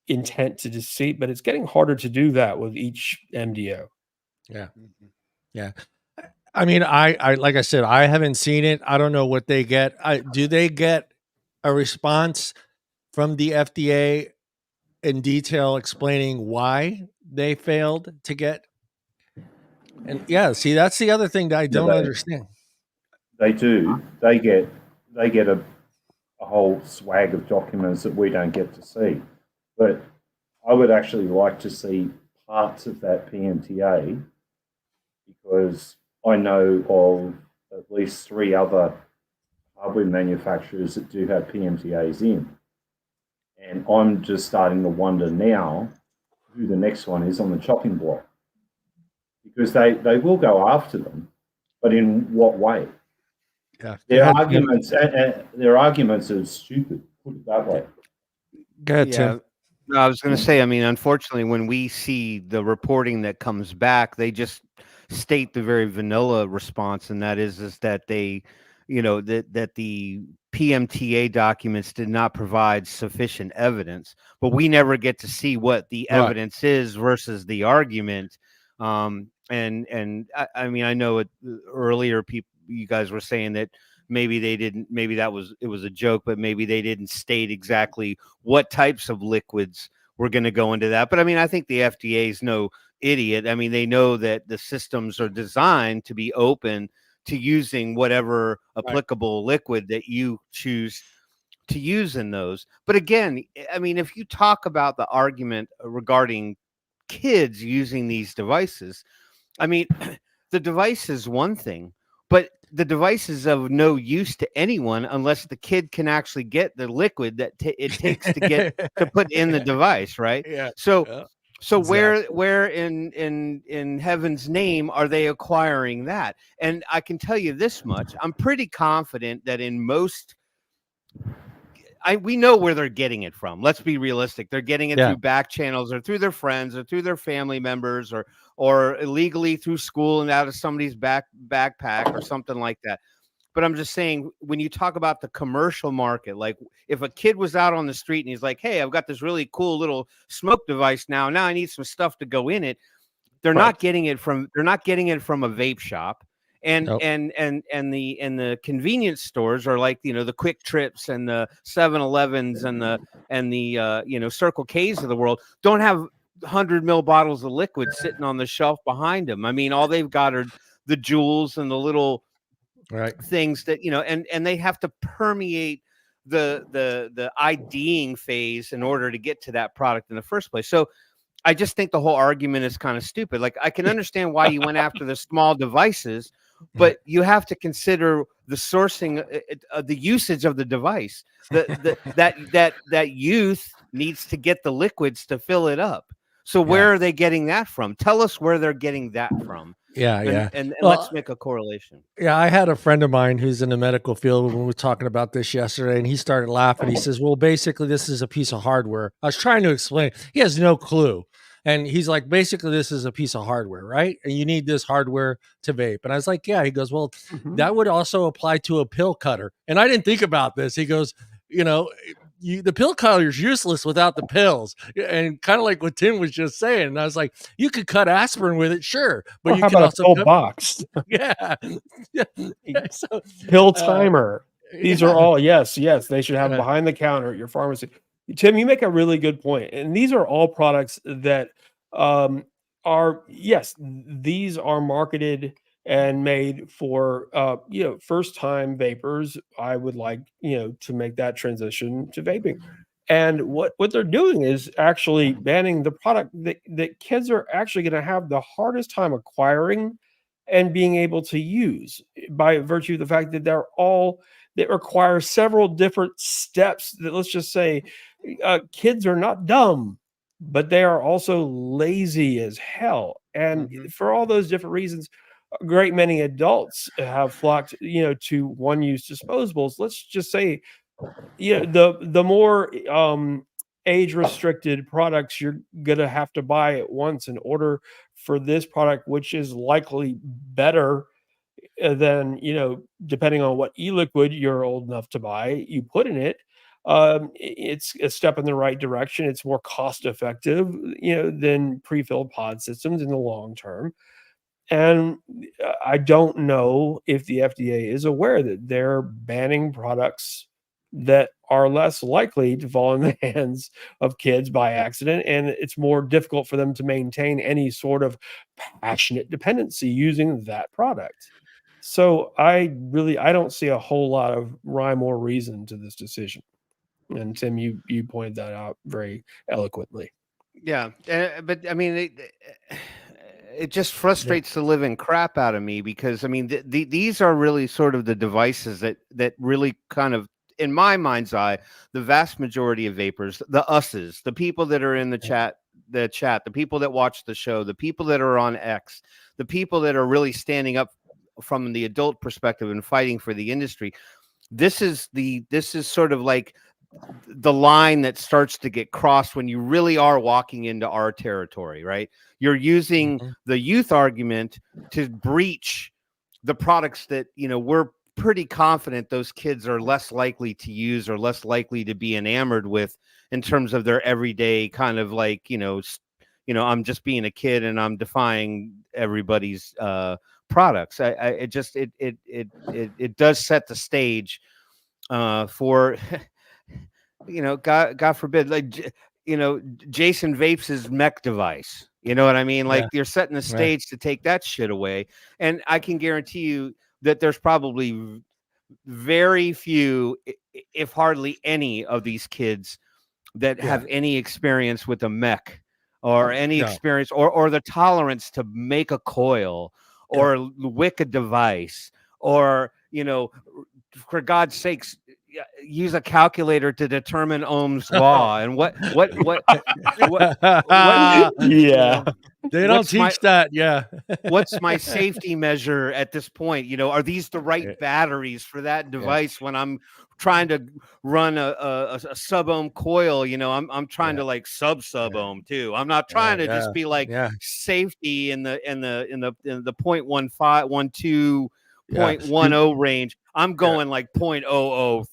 Speaker 3: intent to deceit. But it's getting harder to do that with each MDO.
Speaker 1: Yeah. I mean, I like I said, I haven't seen it. I don't know what they get. Do they get a response from the FDA in detail explaining why they failed to get? And see, that's the other thing that I don't understand.
Speaker 4: They do. They get a whole swag of documents that we don't get to see. But I would actually like to see parts of that PMTA, because I know of at least 3 other hardware manufacturers that do have PMTAs in. And I'm just starting to wonder now who the next one is on the chopping block. Because they will go after them, but in what way?
Speaker 1: Yeah.
Speaker 4: Their arguments are stupid, put it that way.
Speaker 1: Go ahead, Tim.
Speaker 2: No, I was going to say, I mean, unfortunately, when we see the reporting that comes back, they just state the very vanilla response, and that is that they, that the PMTA documents did not provide sufficient evidence, but we never get to see what the evidence is versus the argument. And I mean, I know earlier you guys were saying that maybe they didn't, maybe it was a joke, but maybe they didn't state exactly what types of liquids we're going to go into that. But I mean, I think the FDA is no idiot. I mean, they know that the systems are designed to be open to using whatever applicable liquid that you choose to use in those. But again, I mean, if you talk about the argument regarding kids using these devices, I mean, the device is one thing, but the device is of no use to anyone unless the kid can actually get the liquid that it takes to get to put in the device, right?
Speaker 1: Yeah.
Speaker 2: So
Speaker 1: Exactly.
Speaker 2: where in heaven's name are they acquiring that? And I can tell you this much: I'm pretty confident that in most, we know where they're getting it from. Let's be realistic. They're getting it through back channels or through their friends or through their family members or illegally through school and out of somebody's backpack or something like that. But I'm just saying, when you talk about the commercial market, like if a kid was out on the street and he's like, hey, I've got this really cool little smoke device now I need some stuff to go in it. They're not getting it from a vape shop. And the convenience stores are like, the Quick Trips and the 7-Elevens and the Circle K's of the world don't have 100 ml bottles of liquid sitting on the shelf behind them. I mean, all they've got are the jewels and the little things that, and they have to permeate the IDing phase in order to get to that product in the first place. So I just think the whole argument is kind of stupid. Like, I can understand why you went after the small devices, but you have to consider the sourcing, the usage of the device. That youth needs to get the liquids to fill it up. So where are they getting that from? Tell us where they're getting that from. And let's make a correlation.
Speaker 1: Yeah, I had a friend of mine who's in the medical field when we were talking about this yesterday, and he started laughing. He says, well, basically, this is a piece of hardware. I was trying to explain. He has no clue. And he's like, basically, this is a piece of hardware, right? And you need this hardware to vape. And I was like, yeah. He goes, well, that would also apply to a pill cutter. And I didn't think about this. He goes, the pill cutter is useless without the pills. And kind of like what Tim was just saying. And I was like, you could cut aspirin with it, sure. But you can also
Speaker 3: pill box.
Speaker 1: Yeah. So,
Speaker 3: pill timer. These are all, yes, they should have behind the counter at your pharmacy. Tim, you make a really good point. And these are all products that these are marketed and made for first time vapors. I would like to make that transition to vaping. And what they're doing is actually banning the product that kids are actually going to have the hardest time acquiring and being able to use, by virtue of the fact that that require several different steps. That, let's just say, kids are not dumb, but they are also lazy as hell. And for all those different reasons, a great many adults have flocked, to one-use disposables. Let's just say, the more age-restricted products you're gonna have to buy at once in order for this product, which is likely better than, depending on what e-liquid you're old enough to buy, you put in it. It's a step in the right direction. It's more cost effective, than pre-filled pod systems in the long term. And I don't know if the FDA is aware that they're banning products that are less likely to fall in the hands of kids by accident, and it's more difficult for them to maintain any sort of passionate dependency using that product. So I don't see a whole lot of rhyme or reason to this decision. And Tim, you pointed that out very eloquently.
Speaker 2: Yeah, but I mean, it just frustrates the living crap out of me, because I mean, these are really sort of the devices that really kind of, in my mind's eye, the vast majority of vapors, the us's, the people that are in the chat, the people that watch the show, the people that are on X, the people that are really standing up from the adult perspective and fighting for the industry. This is sort of like the line that starts to get crossed when you really are walking into our territory, right? You're using the youth argument to breach the products that, we're pretty confident those kids are less likely to use or less likely to be enamored with in terms of their everyday kind of like, I'm just being a kid and I'm defying everybody's products. It does set the stage for, God forbid, like, you know, Jason vapes his mech device. You know what I mean? Like you're setting the stage to take that shit away. And I can guarantee you that there's probably very few, if hardly any, of these kids that have any experience with a mech or any experience or the tolerance to make a coil or wick a device or, you know, for God's sakes, use a calculator to determine Ohm's law and what
Speaker 3: yeah.
Speaker 1: They don't teach that. Yeah.
Speaker 2: What's my safety measure at this point? You know, are these the right batteries for that device when I'm trying to run a sub-ohm coil? You know, I'm trying to like sub-ohm too. I'm not trying to just be like safety in the 0.15, 12, 0.10 range. I'm going like 0.008.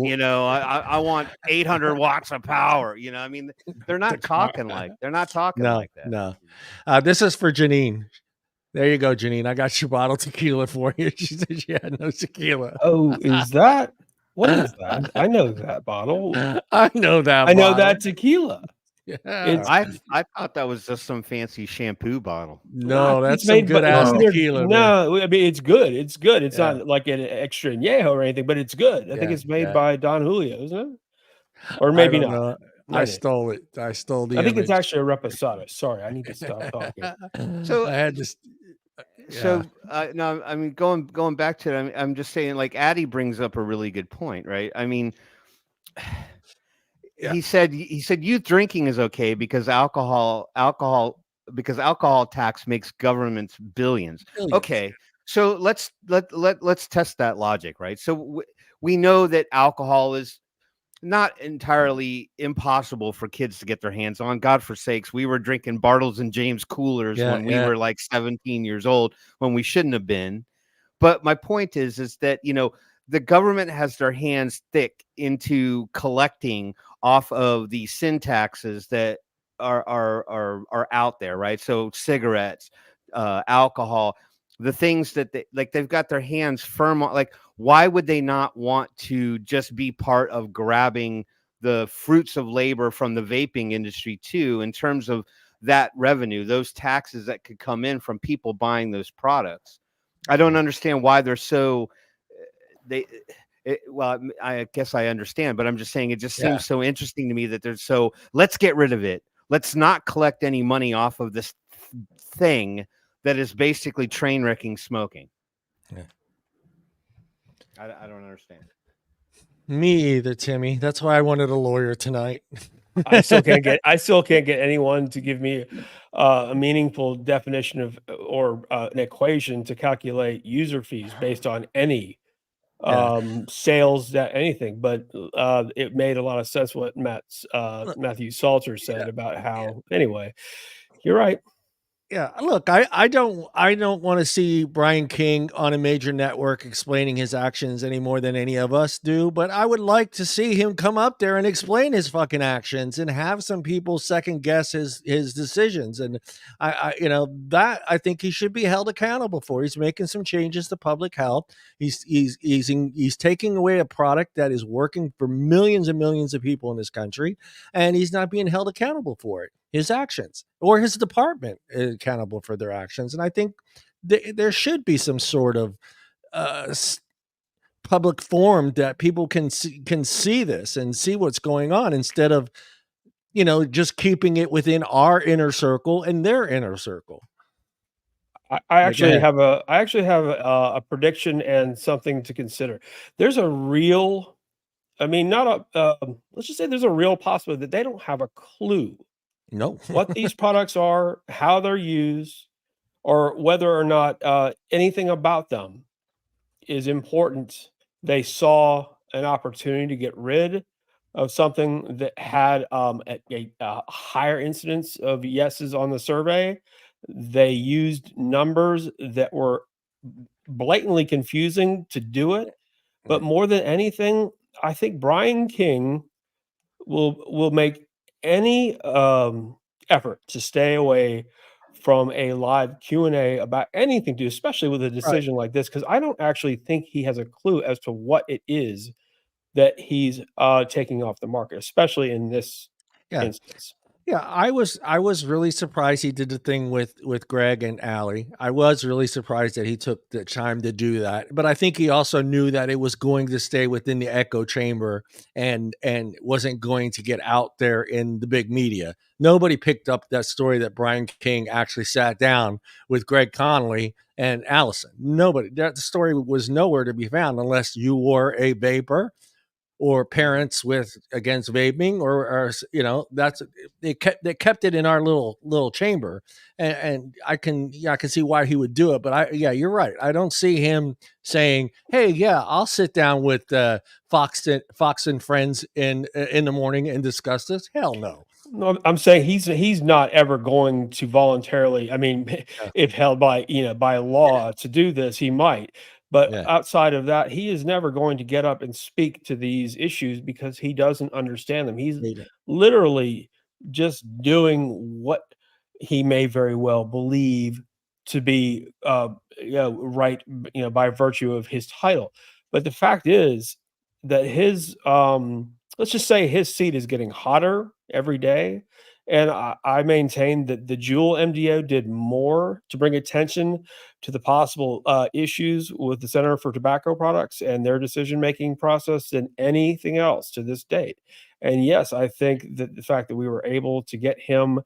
Speaker 2: You know, I want 800 watts of power. You know, I mean, they're not talking like that.
Speaker 1: No. This is for Janine. There you go, Janine. I got your bottle tequila for you. She said she had no tequila.
Speaker 3: Oh, is that what is that? I know that bottle.
Speaker 1: I know that.
Speaker 3: I know that tequila.
Speaker 1: Yeah.
Speaker 2: I thought that was just some fancy shampoo bottle.
Speaker 1: No, that's some good ass tequila.
Speaker 3: No, I mean it's good. It's good. It's not like an extra añejo or anything, but it's good. I think it's made by Don Julio, isn't it? Or maybe not.
Speaker 1: Know. I stole it. I stole the.
Speaker 3: I think it's actually a reposado. Sorry, I need to stop talking.
Speaker 2: So
Speaker 1: I had to.
Speaker 2: So no, I mean going back to it, I'm just saying, like, Addy brings up a really good point, right? I mean, he said youth drinking is okay because alcohol tax makes governments billions. Okay, so let's test that logic, right? So we know that alcohol is not entirely impossible for kids to get their hands on. God forsakes, we were drinking Bartles and James coolers when we were like 17 years old when we shouldn't have been. But my point is that, you know, the government has their hands thick into collecting off of the sin taxes that are out there, right? So cigarettes, alcohol, the things that they've got their hands firm on. Like, why would they not want to just be part of grabbing the fruits of labor from the vaping industry too, in terms of that revenue, those taxes that could come in from people buying those products? I don't understand why they're so well, I guess I understand, but I'm just saying it just seems so interesting to me that they're so, let's get rid of it. Let's not collect any money off of this thing that is basically train wrecking smoking. I don't understand.
Speaker 1: Me either, Timmy. That's why I wanted a lawyer tonight.
Speaker 3: I still can't get anyone to give me a meaningful definition of or an equation to calculate user fees based on any sales, that anything. But it made a lot of sense what Matthew Salter said about how. Anyway, you're right.
Speaker 1: Yeah, look, I don't want to see Brian King on a major network explaining his actions any more than any of us do, but I would like to see him come up there and explain his fucking actions and have some people second guess his decisions. And I think he should be held accountable for. He's making some changes to public health. He's taking away a product that is working for millions and millions of people in this country, and he's not being held accountable for it. His actions, or his department accountable for their actions. And I think there should be some sort of public forum that people can see this and see what's going on, instead of, you know, just keeping it within our inner circle and their inner circle.
Speaker 3: I actually have a prediction and something to consider. There's a real, I mean, not a, let's just say there's a real possibility that they don't have a clue what these products are, how they're used, or whether or not anything about them is important. They saw an opportunity to get rid of something that had a higher incidence of yeses on the survey. They used numbers that were blatantly confusing to do it. But more than anything, I think Brian King will make any effort to stay away from a live Q&A about anything to do, especially with a decision like this, because I don't actually think he has a clue as to what it is that he's taking off the market, especially in this instance.
Speaker 1: Yeah, I was really surprised he did the thing with Greg and Allie. I was really surprised that he took the time to do that. But I think he also knew that it was going to stay within the echo chamber and wasn't going to get out there in the big media. Nobody picked up that story that Brian King actually sat down with Greg Connolly and Allison. Nobody. That story was nowhere to be found unless you were a vapor or parents with against vaping, or you know, that's they kept it in our little chamber, and I can see why he would do it. But you're right. I don't see him saying, "Hey, yeah, I'll sit down with Fox and friends in the morning and discuss this." Hell no.
Speaker 3: No, I'm saying he's not ever going to voluntarily. I mean, if held by by law to do this, he might. But outside of that, he is never going to get up and speak to these issues because he doesn't understand them. He's literally just doing what he may very well believe to be right, by virtue of his title. But the fact is that his let's just say his seat is getting hotter every day. And I maintain that the Juul MDO did more to bring attention to the possible issues with the Center for Tobacco Products and their decision-making process than anything else to this date. And yes, I think that the fact that we were able to get him,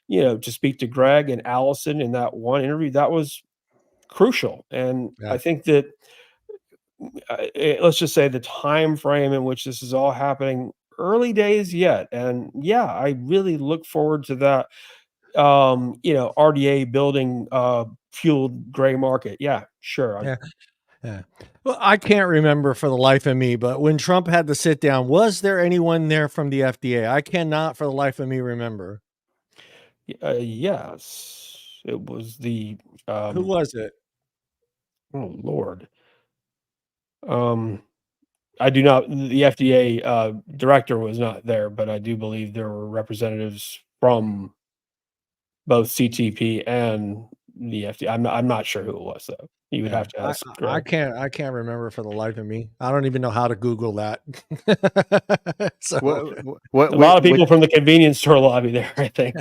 Speaker 3: to speak to Greg and Allison in that one interview, that was crucial. And I think that let's just say the time frame in which this is all happening, early days yet. And I really look forward to that RDA building fueled gray market. Yeah, sure.
Speaker 1: Yeah. Well, I can't remember for the life of me, but when Trump had to sit down, was there anyone there from the FDA? I cannot for the life of me remember.
Speaker 3: Yes, it was the
Speaker 1: who was it?
Speaker 3: Oh Lord. I do not, the FDA director was not there, but I do believe there were representatives from both CTP and the FDA. I'm not sure who it was though. You would have to ask.
Speaker 1: I can't remember for the life of me. I don't even know how to Google that. So
Speaker 3: a lot of people from the convenience store lobby there, I think.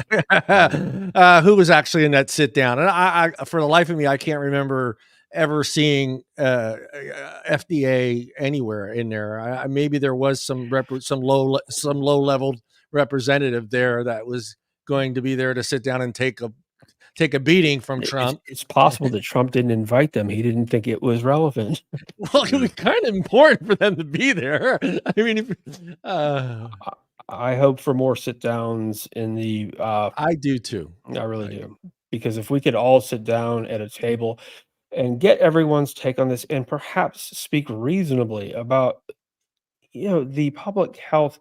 Speaker 1: Who was actually in that sit down? And I for the life of me, I can't remember ever seeing FDA anywhere in there. Maybe there was some low level representative there that was going to be there to sit down and take a beating from Trump.
Speaker 3: It's possible that Trump didn't invite them. He didn't think it was relevant.
Speaker 1: Well, it was kind of important for them to be there. I mean,
Speaker 3: I hope for more sit downs in the.
Speaker 1: I do too.
Speaker 3: I really do. Because if we could all sit down at a table and get everyone's take on this and perhaps speak reasonably about, the public health,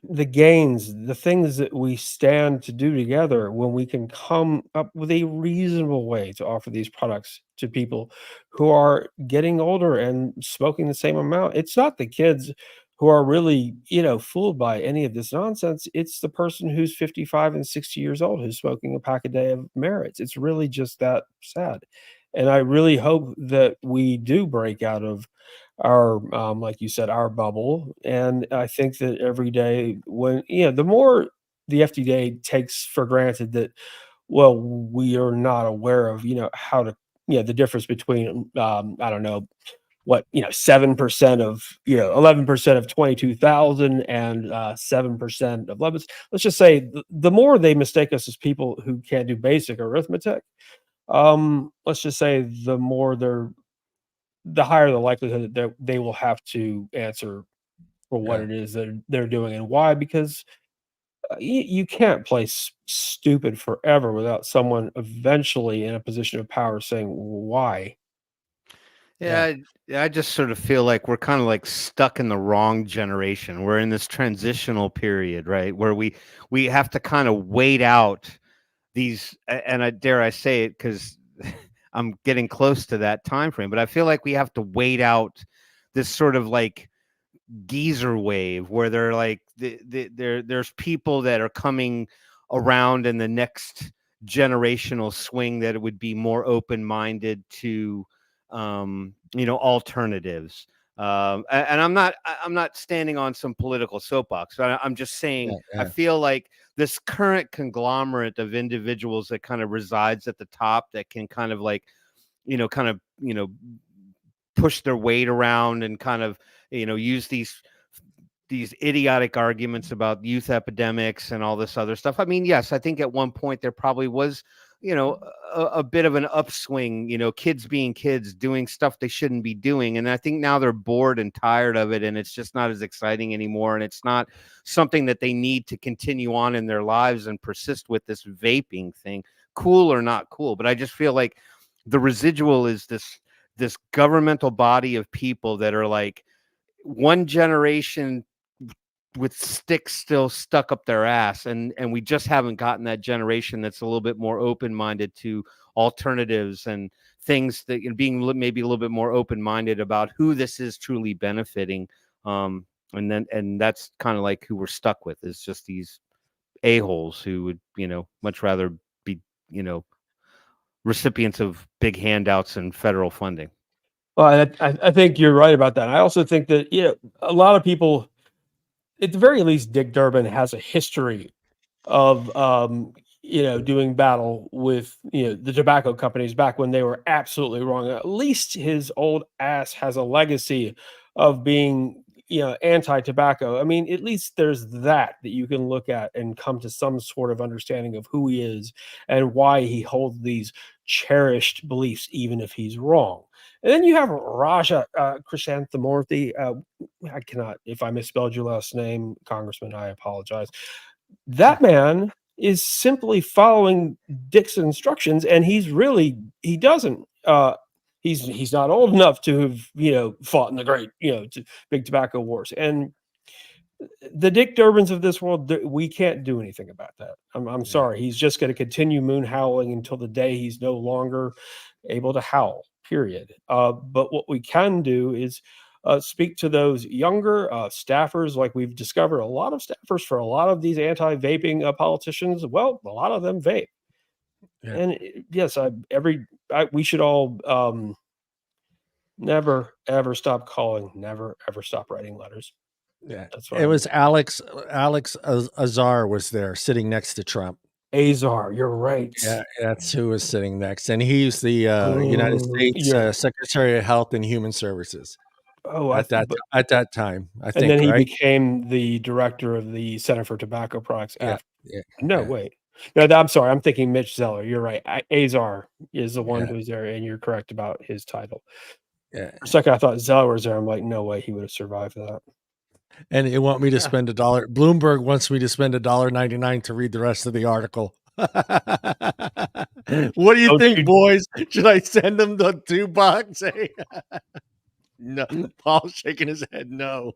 Speaker 3: the gains, the things that we stand to do together when we can come up with a reasonable way to offer these products to people who are getting older and smoking the same amount. It's not the kids who are really, fooled by any of this nonsense. It's the person who's 55 and 60 years old who's smoking a pack a day of Merits. It's really just that sad. And I really hope that we do break out of our, like you said, our bubble. And I think that every day when, the more the FDA takes for granted that, well, we are not aware of, how to, the difference between, I don't know, what, 7% of, 11% of 22,000 and 7% of 11. Let's just say the more they mistake us as people who can't do basic arithmetic, let's just say the higher the likelihood that they will have to answer for what it is that they're doing and why, because you can't play stupid forever without someone eventually in a position of power saying why.
Speaker 2: Yeah, I just sort of feel like we're kind of like stuck in the wrong generation. We're in this transitional period, right, where we have to kind of wait out these, and I dare I say it because I'm getting close to that time frame, but I feel like we have to wait out this sort of like geezer wave where they're like there's people that are coming around in the next generational swing that it would be more open-minded to alternatives. And I'm not standing on some political soapbox. I'm just saying I feel like this current conglomerate of individuals that kind of resides at the top that can kind of like, push their weight around and kind of, use these idiotic arguments about youth epidemics and all this other stuff. I mean, yes, I think at one point there probably was, a bit of an upswing, kids being kids, doing stuff they shouldn't be doing. And I think now they're bored and tired of it, and it's just not as exciting anymore. And it's not something that they need to continue on in their lives and persist with this vaping thing, cool or not cool. But I just feel like the residual is this governmental body of people that are like one generation with sticks still stuck up their ass, and we just haven't gotten that generation that's a little bit more open-minded to alternatives and things, that being maybe a little bit more open-minded about who this is truly benefiting. And that's kind of like who we're stuck with, is just these a-holes who would, much rather be, recipients of big handouts and federal funding.
Speaker 3: Well, I think you're right about that. I also think that, a lot of people, at the very least, Dick Durbin has a history of, doing battle with, the tobacco companies back when they were absolutely wrong. At least his old ass has a legacy of being, anti-tobacco. I mean, at least there's that you can look at and come to some sort of understanding of who he is and why he holds these cherished beliefs, even if he's wrong. And then you have Raja Krishnamurthy. I cannot, if I misspelled your last name, Congressman, I apologize. That man is simply following Dick's instructions, and he doesn't. He's not old enough to have, fought in the great, big tobacco wars. And the Dick Durbins of this world, we can't do anything about that. I'm sorry. He's just going to continue moon howling until the day he's no longer able to howl, period. But what we can do is speak to those younger staffers. Like we've discovered, a lot of staffers for a lot of these anti-vaping politicians, well, a lot of them vape. Yeah. And yes, we should all never, ever stop calling, never, ever stop writing letters.
Speaker 1: Yeah, that's what it was. Alex Azar was there sitting next to Trump.
Speaker 3: Azar, you're right.
Speaker 1: Yeah, that's who was sitting next, and he's the United States Secretary of Health and Human Services.
Speaker 3: Oh,
Speaker 1: at that time, I think.
Speaker 3: And then he
Speaker 1: right?
Speaker 3: became the director of the Center for Tobacco Products. Wait. No, I'm sorry. I'm thinking Mitch Zeller. You're right. Azar is the one who's there, and you're correct about his title.
Speaker 1: Yeah.
Speaker 3: For a second, I thought Zeller was there. I'm like, no way he would have survived that.
Speaker 1: And they want me to spend $1. Bloomberg wants me to spend $1.99 to read the rest of the article. What do you think, boys? Should I send them the $2? No, Paul's shaking his head. No,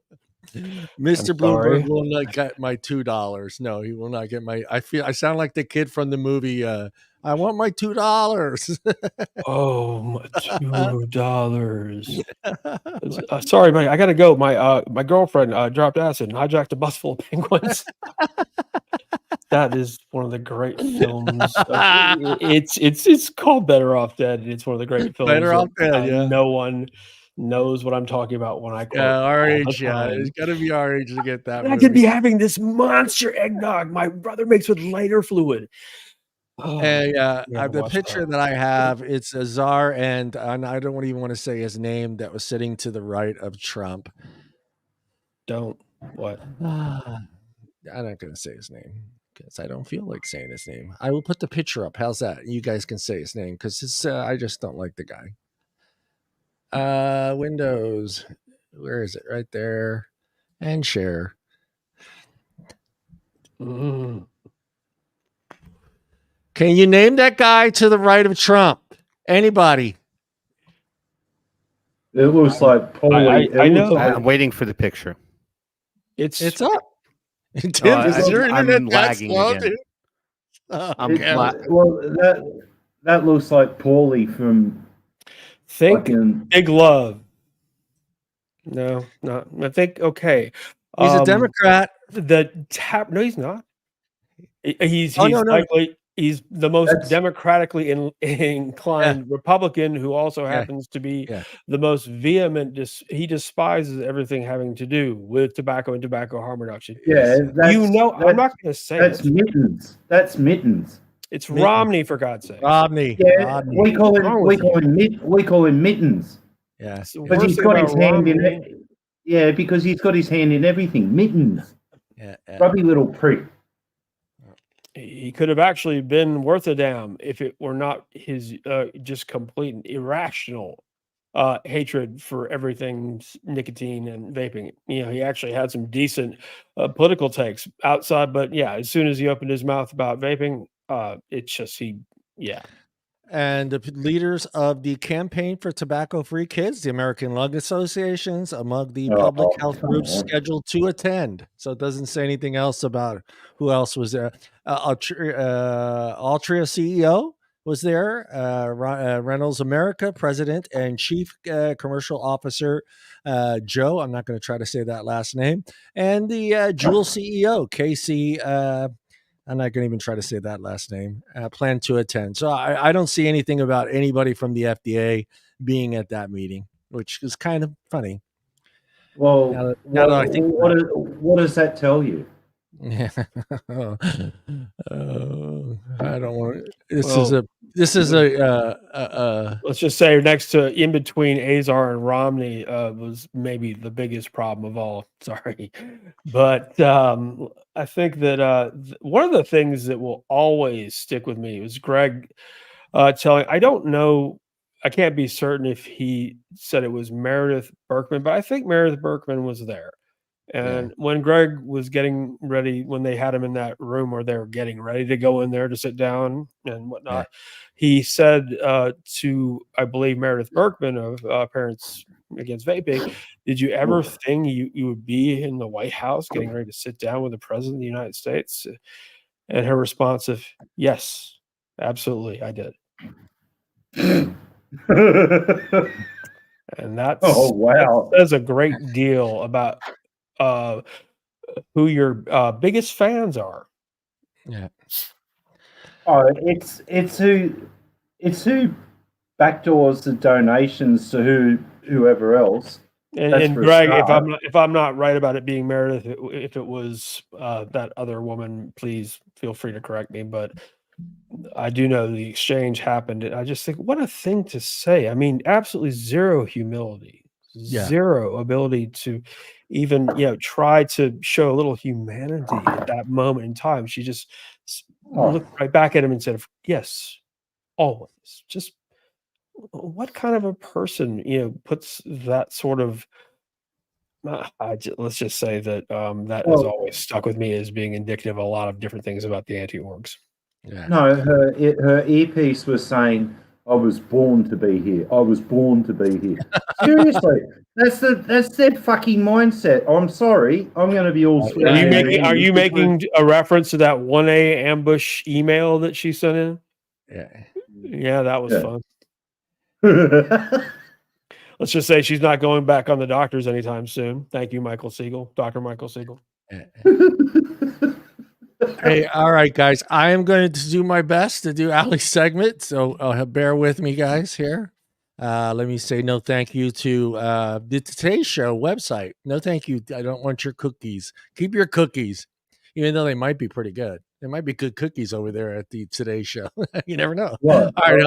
Speaker 1: Mr. Bloomberg will not get my $2. No, he will not get my. I sound like the kid from the movie. I want my $2.
Speaker 3: Oh, my $2. Sorry, man. I gotta go. My girlfriend dropped acid and hijacked a bus full of penguins. That is one of the great films. It's called Better Off Dead. It's one of the great films.
Speaker 1: Better Off Dead. Yeah.
Speaker 3: No one knows what I'm talking about when I quote.
Speaker 1: Our age. Yeah, it's got to be our age to get that.
Speaker 3: I could be having this monster eggnog my brother makes with lighter fluid.
Speaker 1: The picture that I have, it's Azar, and I don't even want to say his name, that was sitting to the right of Trump.
Speaker 3: Don't what?
Speaker 1: I'm not going to say his name because I don't feel like saying his name. I will put the picture up. How's that? You guys can say his name because I just don't like the guy. Windows, where is it? Right there, and share. Can you name that guy to the right of Trump? Anybody?
Speaker 4: It looks like Paulie.
Speaker 2: I know. I'm waiting for the picture.
Speaker 1: It's up. Tim, is your internet that slow, dude?
Speaker 4: Well, that looks like Paulie from.
Speaker 3: Think Big Love. No, not. I think okay.
Speaker 1: He's a Democrat.
Speaker 3: No, he's not. He's likely. He's the most democratically inclined Republican who also happens to be the most vehement. He despises everything having to do with tobacco and tobacco harm reduction.
Speaker 4: Yeah,
Speaker 3: I'm not going to say
Speaker 4: that's Mittens. That's Mittens.
Speaker 3: It's Romney, for God's sake.
Speaker 1: Romney.
Speaker 4: Yeah,
Speaker 1: Romney.
Speaker 4: we call him Mittens.
Speaker 1: Yeah,
Speaker 4: because he's got his hand in it. Yeah, because he's got his hand in everything. Mittens.
Speaker 1: Yeah.
Speaker 4: Grubby little prick.
Speaker 3: He could have actually been worth a damn if it were not his just complete and irrational hatred for everything nicotine and vaping. He actually had some decent political takes outside, but as soon as he opened his mouth about vaping, it's just And
Speaker 1: the leaders of the Campaign for Tobacco-Free Kids, the American Lung Associations, among the public health groups scheduled to attend. So it doesn't say anything else about who else was there. Altria CEO was there. Reynolds America President and Chief Commercial Officer Joe. I'm not going to try to say that last name. And the Juul CEO, Casey. I'm not going to even try to say that last name, plan to attend. So I don't see anything about anybody from the FDA being at that meeting, which is kind of funny.
Speaker 4: Well, I think what does that tell you?
Speaker 1: Yeah. I don't want to. This is a
Speaker 3: let's just say next to in between Azar and Romney was maybe the biggest problem of all. Sorry, but I think that one of the things that will always stick with me was Greg telling. I don't know. I can't be certain if he said it was Meredith Berkman, but I think Meredith Berkman was there. And when Greg was getting ready, when they had him in that room where they were getting ready to go in there to sit down and whatnot, he said to, I believe, Meredith Berkman of Parents Against Vaping, did you ever think you would be in the White House getting ready to sit down with the President of the United States? And her response of, yes, absolutely, I did. And that's, that says a great deal about who your biggest fans are.
Speaker 1: Yeah.
Speaker 4: Oh, it's who backdoors the donations to whoever else.
Speaker 3: And Greg, if I'm not right about it being Meredith, if it was that other woman, please feel free to correct me. But I do know the exchange happened, and I just think, what a thing to say. I mean, absolutely zero humility, zero ability to even try to show a little humanity at that moment in time. She just looked right back at him and said, "Yes, always." Just what kind of a person puts that sort of? Let's just say that that has always stuck with me as being indicative of a lot of different things about the anti-orgs.
Speaker 4: Yeah. No, her earpiece was saying, "I was born to be here. I was born to be here." Seriously, that's their fucking mindset. I'm sorry, I'm going to be all.
Speaker 3: Are you making a reference to that 1A ambush email that she sent in? Yeah, that was fun. Let's just say she's not going back on the doctors anytime soon. Thank you, Michael Siegel, Dr. Michael Siegel.
Speaker 1: Hey, all right, guys. I am going to do my best to do Ali's segment, so bear with me, guys. Here, let me say no thank you to the Today Show website. No thank you. I don't want your cookies. Keep your cookies, even though they might be pretty good. There might be good cookies over there at the Today Show. You never know.
Speaker 4: Well,
Speaker 1: all right,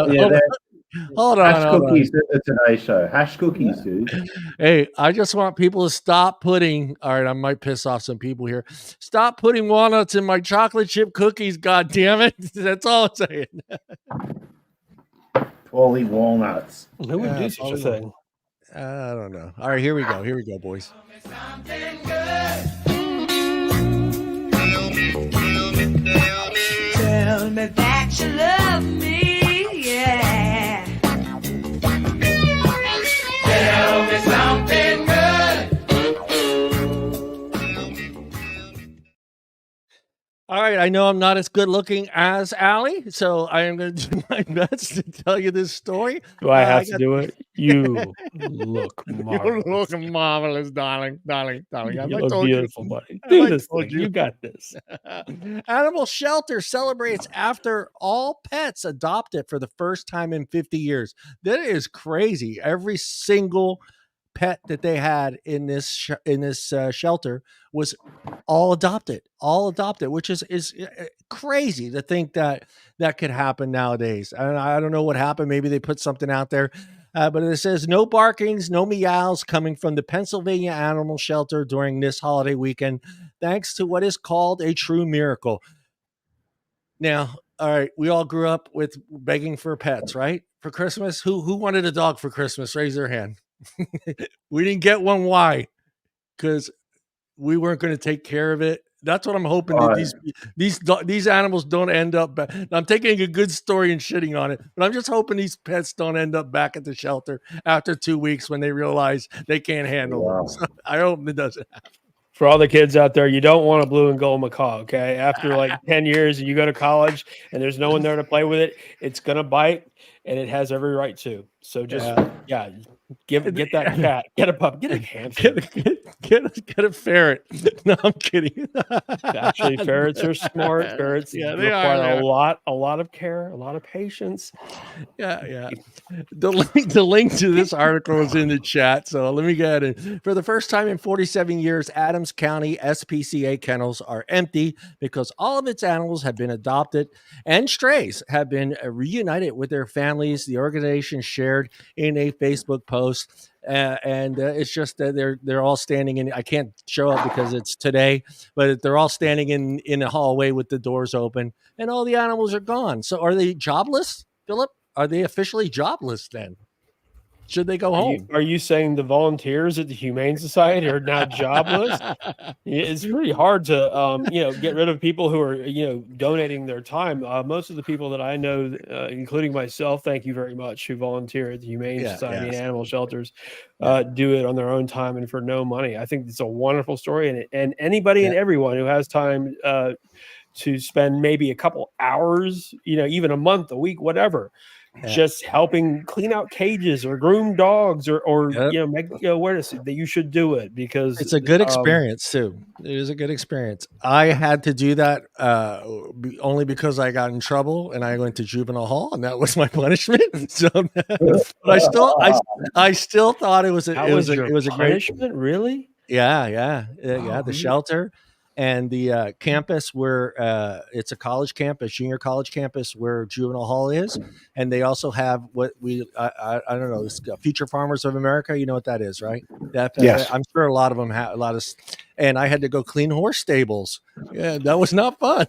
Speaker 1: hold on.
Speaker 4: Hash cookies at the Today Show. Hash cookies, dude.
Speaker 1: Hey, I just want people to stop putting. All right, I might piss off some people here. Stop putting walnuts in my chocolate chip cookies. God damn it! That's all I'm saying.
Speaker 4: Poorly walnuts.
Speaker 3: Who would do such a thing?
Speaker 1: I don't know. All right, here we go. Here we go, boys.
Speaker 5: Tell me that you love me, yeah. Tell me something good.
Speaker 1: All right, I know I'm not as good looking as Allie, so I am going to do my best to tell you this story.
Speaker 3: Do I have to do it? You look marvelous.
Speaker 1: You look marvelous, darling.
Speaker 3: You
Speaker 1: Have I
Speaker 3: look
Speaker 1: told
Speaker 3: beautiful,
Speaker 1: you?
Speaker 3: buddy.
Speaker 1: Have
Speaker 3: Do
Speaker 1: I
Speaker 3: this
Speaker 1: told
Speaker 3: thing. You got this.
Speaker 1: Animal shelter celebrates after all pets adopted for the first time in 50 years. That is crazy. Every single pet that they had in this shelter was all adopted, which is crazy to think that could happen nowadays. And I don't know what happened. Maybe they put something out there. But it says no barkings, no meows coming from the Pennsylvania Animal Shelter during this holiday weekend, thanks to what is called a true miracle. Now, all right, we all grew up with begging for pets, right? For Christmas. Who wanted a dog for Christmas? Raise their hand. We didn't get one. Why? Because we weren't going to take care of it. That's what I'm hoping that these animals don't end up. I'm taking a good story and shitting on it, but I'm just hoping these pets don't end up back at the shelter after 2 weeks when they realize they can't handle them. So I hope it doesn't happen.
Speaker 3: For all the kids out there, you don't want a blue and gold macaw, okay? After like 10 years and you go to college and there's no one there to play with it, it's going to bite, and it has every right to. So just, get that cat, get a pup, get a hamster.
Speaker 1: Get a ferret. No, I'm kidding.
Speaker 3: Actually, ferrets are smart. Ferrets require a lot of care, a lot of patience.
Speaker 1: Yeah. The link to this article is in the chat. So let me get it. For the first time in 47 years, Adams County SPCA kennels are empty because all of its animals have been adopted and strays have been reunited with their families. The organization shared in a Facebook post. And it's just that they're all standing in. I can't show up because it's today, but they're all standing in a hallway with the doors open, and all the animals are gone. So are they jobless, Philip? Are they officially jobless then? Should they go home?
Speaker 3: Are you saying the volunteers at the Humane Society are now jobless? It's pretty hard to, get rid of people who are, donating their time. Most of the people that I know, including myself, thank you very much, who volunteer at the Humane Society and animal shelters, do it on their own time and for no money. I think it's a wonderful story, and anybody and everyone who has time to spend maybe a couple hours, even a month, a week, whatever. Just helping clean out cages or groom dogs or make awareness that you should do it, because
Speaker 1: it's a good experience too. It is a good experience. I had to do that only because I got in trouble and I went to juvenile hall, and that was my punishment. So, but I still thought it was a
Speaker 3: punishment.
Speaker 1: Great,
Speaker 3: really?
Speaker 1: Yeah. The shelter. And the campus where it's a college campus, junior college campus where juvenile hall is. And they also have what I don't know, this Future Farmers of America. You know what that is, right?
Speaker 2: Yes.
Speaker 1: I'm sure a lot of them have and I had to go clean horse stables. Yeah, that was not fun.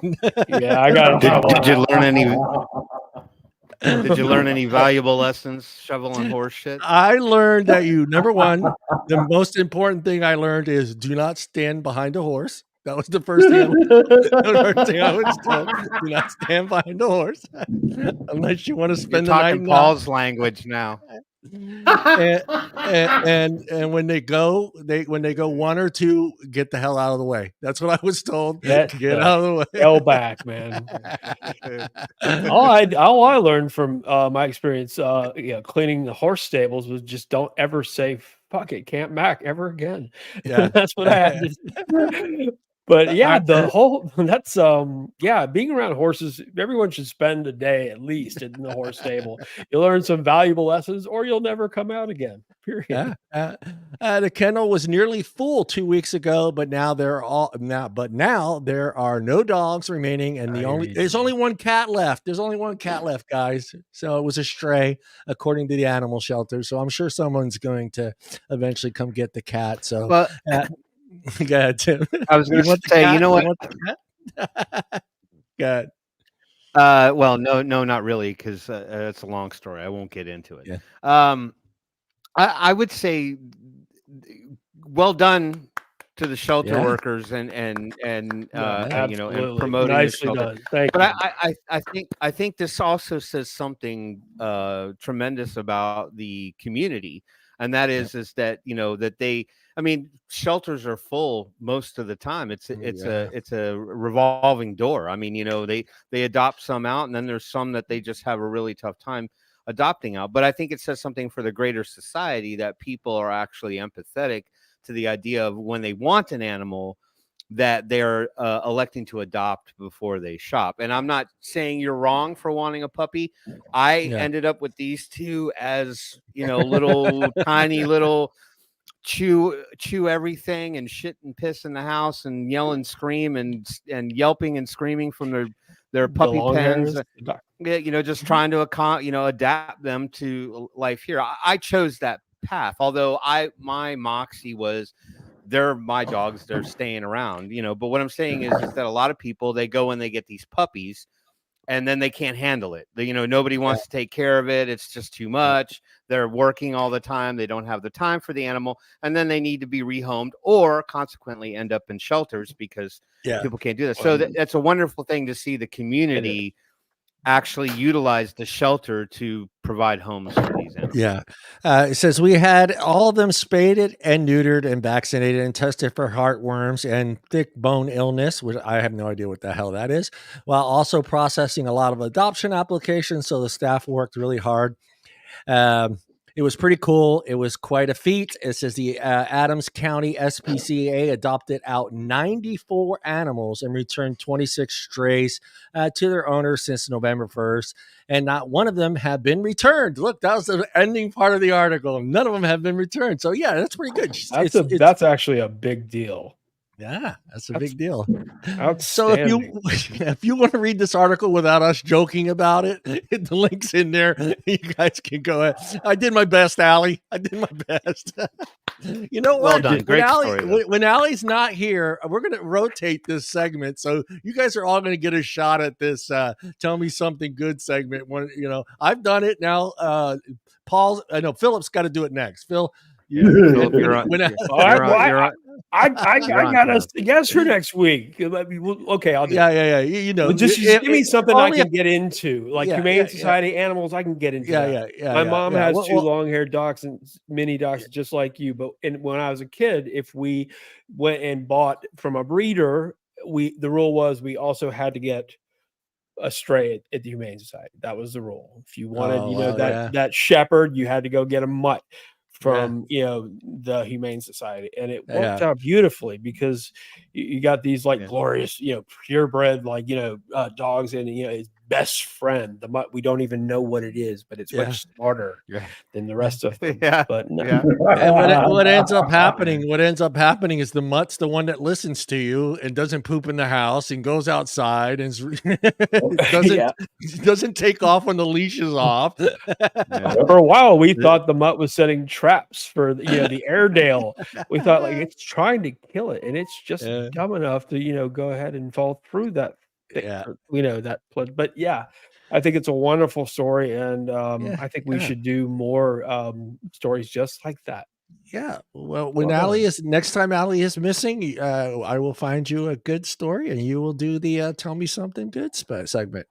Speaker 3: Yeah, I got
Speaker 2: Did you learn any? Did you learn any valuable lessons shoveling horse shit?
Speaker 1: I learned that number one, the most important thing I learned is do not stand behind a horse. That was the first thing I was told. Do not stand behind a horse unless you want to spend the night.
Speaker 2: Talking Paul's language now.
Speaker 1: And when they go one or two, get the hell out of the way. That's what I was told. Get out of the way.
Speaker 3: Hell back, man. all I learned from my experience, cleaning the horse stables was just don't ever say "fuck it, Camp Mac" ever again. Yeah, that's what I had to do. But being around horses, everyone should spend a day at least in the horse stable. You'll learn some valuable lessons, or you'll never come out again. Period.
Speaker 1: The kennel was nearly full 2 weeks ago, but now there are no dogs remaining, and there's only one cat left. There's only one cat left, guys. So it was a stray, according to the animal shelter. So I'm sure someone's going to eventually come get the cat. So.
Speaker 2: Well,
Speaker 1: go ahead, Tim.
Speaker 2: I was going to say, you know what?
Speaker 1: Go ahead.
Speaker 2: Well, no, not really, because it's a long story. I won't get into it. Yeah. I would say, well done to the shelter workers and promoting the shelter. But I think this also says something tremendous about the community. and that is that that they. I mean, shelters are full most of the time. It's a revolving door. I mean, they adopt some out, and then there's some that they just have a really tough time adopting out. But I think it says something for the greater society that people are actually empathetic to the idea of when they want an animal that they're electing to adopt before they shop. And I'm not saying you're wrong for wanting a puppy. I ended up with these two as little tiny little chew everything and shit and piss in the house and yell and scream and yelping and screaming from their puppy pens. Just trying to adapt them to life here. I chose that path, although my moxie was they're my dogs, they're staying around, but what I'm saying is that a lot of people, they go and they get these puppies and then they can't handle it. Nobody wants to take care of it. It's just too much. They're working all the time. They don't have the time for the animal. And then they need to be rehomed or consequently end up in shelters because people can't do that. So that's a wonderful thing to see the community actually utilize the shelter to provide homes for these animals.
Speaker 1: Yeah. It says we had all of them spaded and neutered and vaccinated and tested for heartworms and thick bone illness, which I have no idea what the hell that is, while also processing a lot of adoption applications. So the staff worked really hard. It was pretty cool. It was quite a feat. It says the Adams County SPCA adopted out 94 animals and returned 26 strays to their owners since November 1st. And not one of them have been returned. Look, that was the ending part of the article. None of them have been returned. So, yeah, that's pretty good.
Speaker 3: That's actually a big deal.
Speaker 1: Yeah, that's a big deal.
Speaker 3: So
Speaker 1: if you want to read this article without us joking about it, the link's in there. You guys can go ahead. I did my best, Allie. I did my best. You know what?
Speaker 2: Well done. Great story.
Speaker 1: When Allie's not here, we're going to rotate this segment. So you guys are all going to get a shot at this Tell Me Something Good segment. When I've done it now. I know Philip's got to do it next. Phil,
Speaker 3: I got us a guess for next week. Okay, I'll do it. Just give me something I can get into, like Humane Society animals. I can get into. My mom has two long-haired dachshunds, mini dachshunds, just like you. But when I was a kid, if we went and bought from a breeder, the rule was we also had to get a stray at the Humane Society. That was the rule. If you wanted, that shepherd, you had to go get a mutt from the Humane Society, and it worked out beautifully because you got these glorious purebred dogs, and his best friend, the mutt, we don't even know what it is, but it's much smarter than the rest of them. But no.
Speaker 1: And what ends up happening is the mutt's the one that listens to you and doesn't poop in the house and goes outside and doesn't take off when the leash is off.
Speaker 3: For a while we thought the mutt was setting traps for the Airedale. We thought it's trying to kill it, and it's just dumb enough to go ahead and fall through that that pledge. But I think it's a wonderful story, and I think we should do more stories just like that.
Speaker 1: Well, when next time Allie is missing, I will find you a good story, and you will do the Tell Me Something Good segment.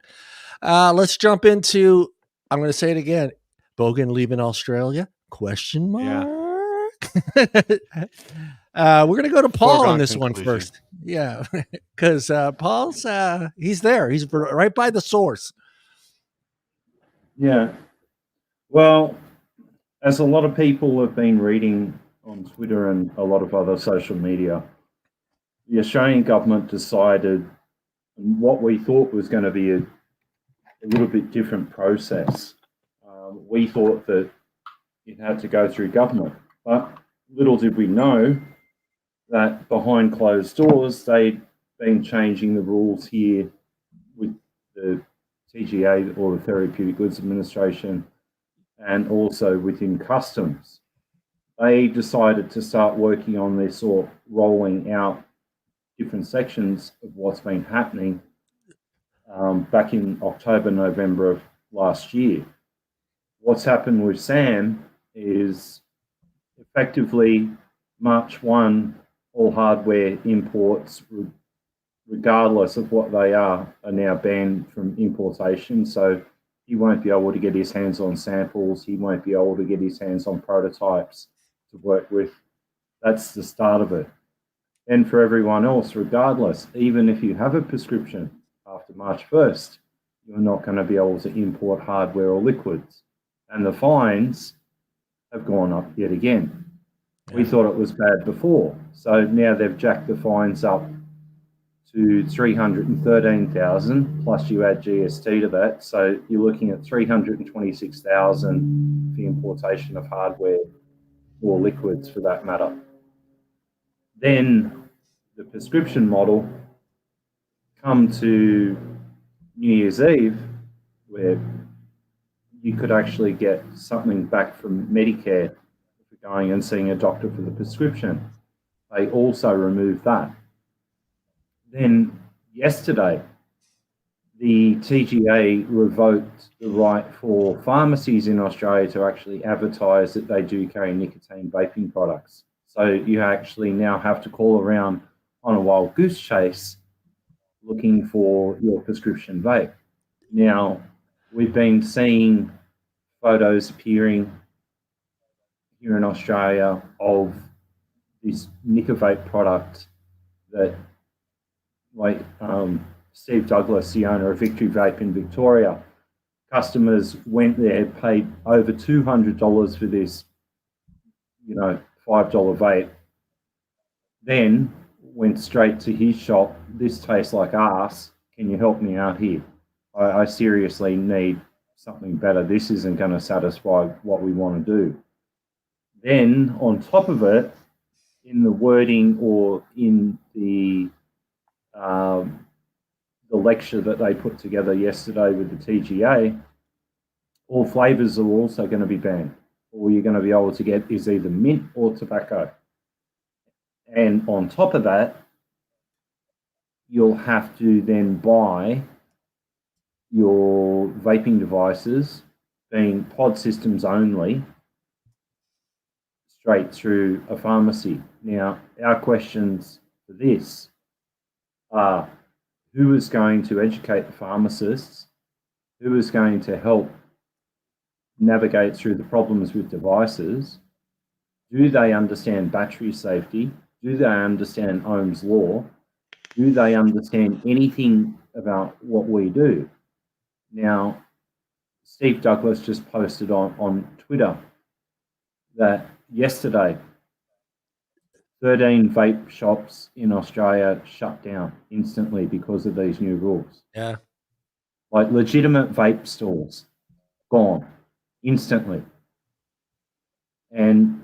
Speaker 1: Let's jump into, I'm going to say it again, Bogan leaving Australia? ? We're going to go to Paul on this one first. Because Paul's, he's there. He's right by the source.
Speaker 4: Yeah. Well, as a lot of people have been reading on Twitter and a lot of other social media, the Australian government decided what we thought was going to be a little bit different process. We thought that it had to go through government, but little did we know that behind closed doors, they'd been changing the rules here with the TGA, or the Therapeutic Goods Administration, and also within customs. They decided to start working on this, or rolling out different sections of what's been happening back in October, November of last year. What's happened with Sam is effectively March 1, all hardware imports, regardless of what they are now banned from importation. So he won't be able to get his hands on samples. He won't be able to get his hands on prototypes to work with. That's the start of it. And for everyone else, regardless, even if you have a prescription after March 1st, you're not going to be able to import hardware or liquids. And the fines have gone up yet again. We thought it was bad before. So now they've jacked the fines up to 313,000, plus you add GST to that. So you're looking at 326,000 for importation of hardware or liquids for that matter. Then the prescription model come to New Year's Eve, where you could actually get something back from Medicare for going and seeing a doctor for the prescription. They also removed that. Then yesterday, the TGA revoked the right for pharmacies in Australia to actually advertise that they do carry nicotine vaping products. So you actually now have to call around on a wild goose chase looking for your prescription vape. Now, we've been seeing photos appearing here in Australia of this Nicovape product that, like Steve Douglas, the owner of Victory Vape in Victoria, customers went there, paid over $200 for this, $5 vape, then went straight to his shop. This tastes like arse. Can you help me out here? I seriously need something better. This isn't going to satisfy what we want to do. Then on top of it, in the wording or in the lecture that they put together yesterday with the TGA, all flavors are also going to be banned. All you're going to be able to get is either mint or tobacco. And on top of that, you'll have to then buy your vaping devices, being pod systems only, straight through a pharmacy. Now, our questions for this are, who is going to educate the pharmacists? Who is going to help navigate through the problems with devices? Do they understand battery safety? Do they understand Ohm's law? Do they understand anything about what we do? Now, Steve Douglas just posted on Twitter that yesterday, 13 vape shops in Australia shut down instantly because of these new rules.
Speaker 1: Yeah.
Speaker 4: Like legitimate vape stores, gone instantly. And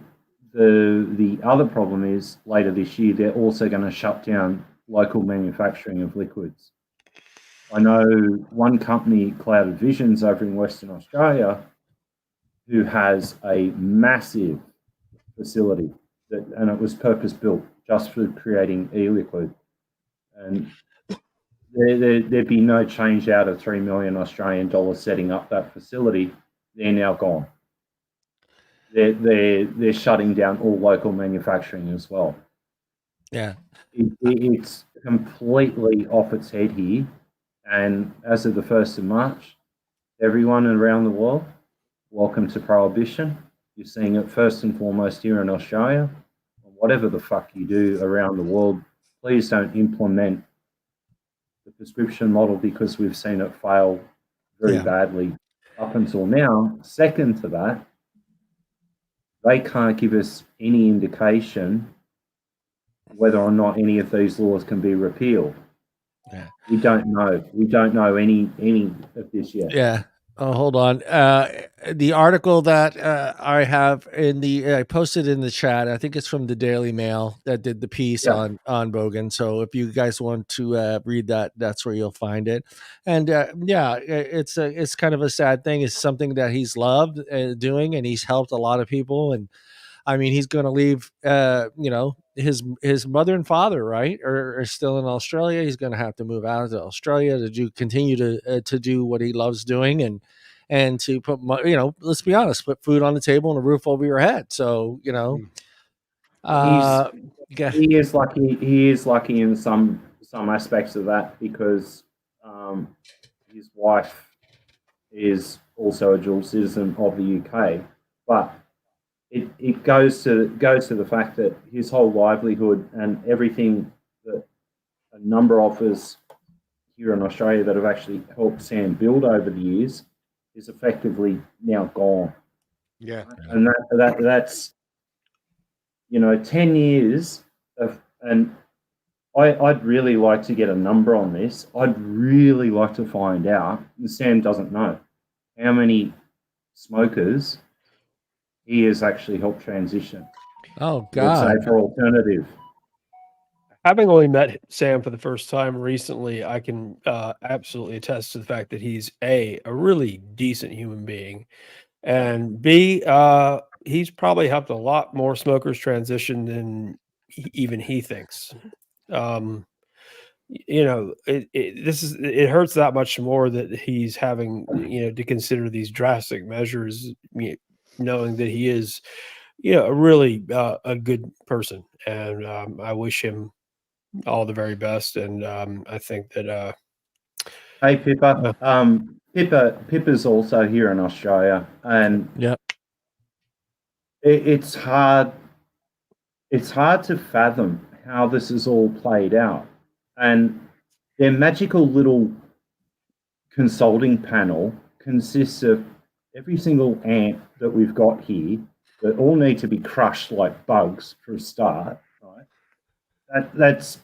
Speaker 4: the other problem is later this year, they're also going to shut down local manufacturing of liquids. I know one company, Clouded Visions, over in Western Australia, who has a massive facility and it was purpose-built just for creating e-liquid. And there'd be no change out of 3 million Australian dollars setting up that facility. They're now gone. They're shutting down all local manufacturing as well.
Speaker 1: Yeah.
Speaker 4: It's completely off its head here. And as of the 1st of March, everyone around the world, welcome to Prohibition. You're seeing it first and foremost here in Australia. Whatever the fuck you do around the world, please don't implement the prescription model, because we've seen it fail very badly up until now. Second to that, they can't give us any indication whether or not any of these laws can be repealed.
Speaker 1: Yeah.
Speaker 4: We don't know. We don't know any of this yet.
Speaker 1: Yeah. Oh, hold on. The article that I have I posted in the chat, I think it's from the Daily Mail that did the piece on Bogan. So if you guys want to read that, that's where you'll find it. And it's kind of a sad thing. It's something that he's loved doing, and he's helped a lot of people. And I mean, he's going to leave, his mother and father, right, are still in Australia. He's going to have to move out to Australia to continue to do what he loves doing, and to put, let's be honest, put food on the table and a roof over your head. So,
Speaker 4: he is lucky. He is lucky in some aspects of that, because his wife is also a dual citizen of the UK, but it goes to the fact that his whole livelihood and everything that a number of us here in Australia that have actually helped Sam build over the years is effectively now gone.
Speaker 6: Yeah.
Speaker 4: And that's 10 years of, and I'd really like to get a number on this. I'd really like to find out, and Sam doesn't know, how many smokers he has actually helped transition.
Speaker 1: Oh,
Speaker 4: to a
Speaker 1: God.
Speaker 4: safer alternative.
Speaker 3: Having only met Sam for the first time recently, I can absolutely attest to the fact that he's a really decent human being, and B, he's probably helped a lot more smokers transition than even he thinks. It hurts that much more that he's having to consider these drastic measures, knowing that he is a really a good person, and I wish him all the very best. And I think that
Speaker 4: Hey Pippa, Pippa's also here in Australia, and
Speaker 1: Yep.
Speaker 4: it's hard to fathom how this is all played out. And their magical little consulting panel consists of every single ant that we've got here that all need to be crushed like bugs for a start, right? That's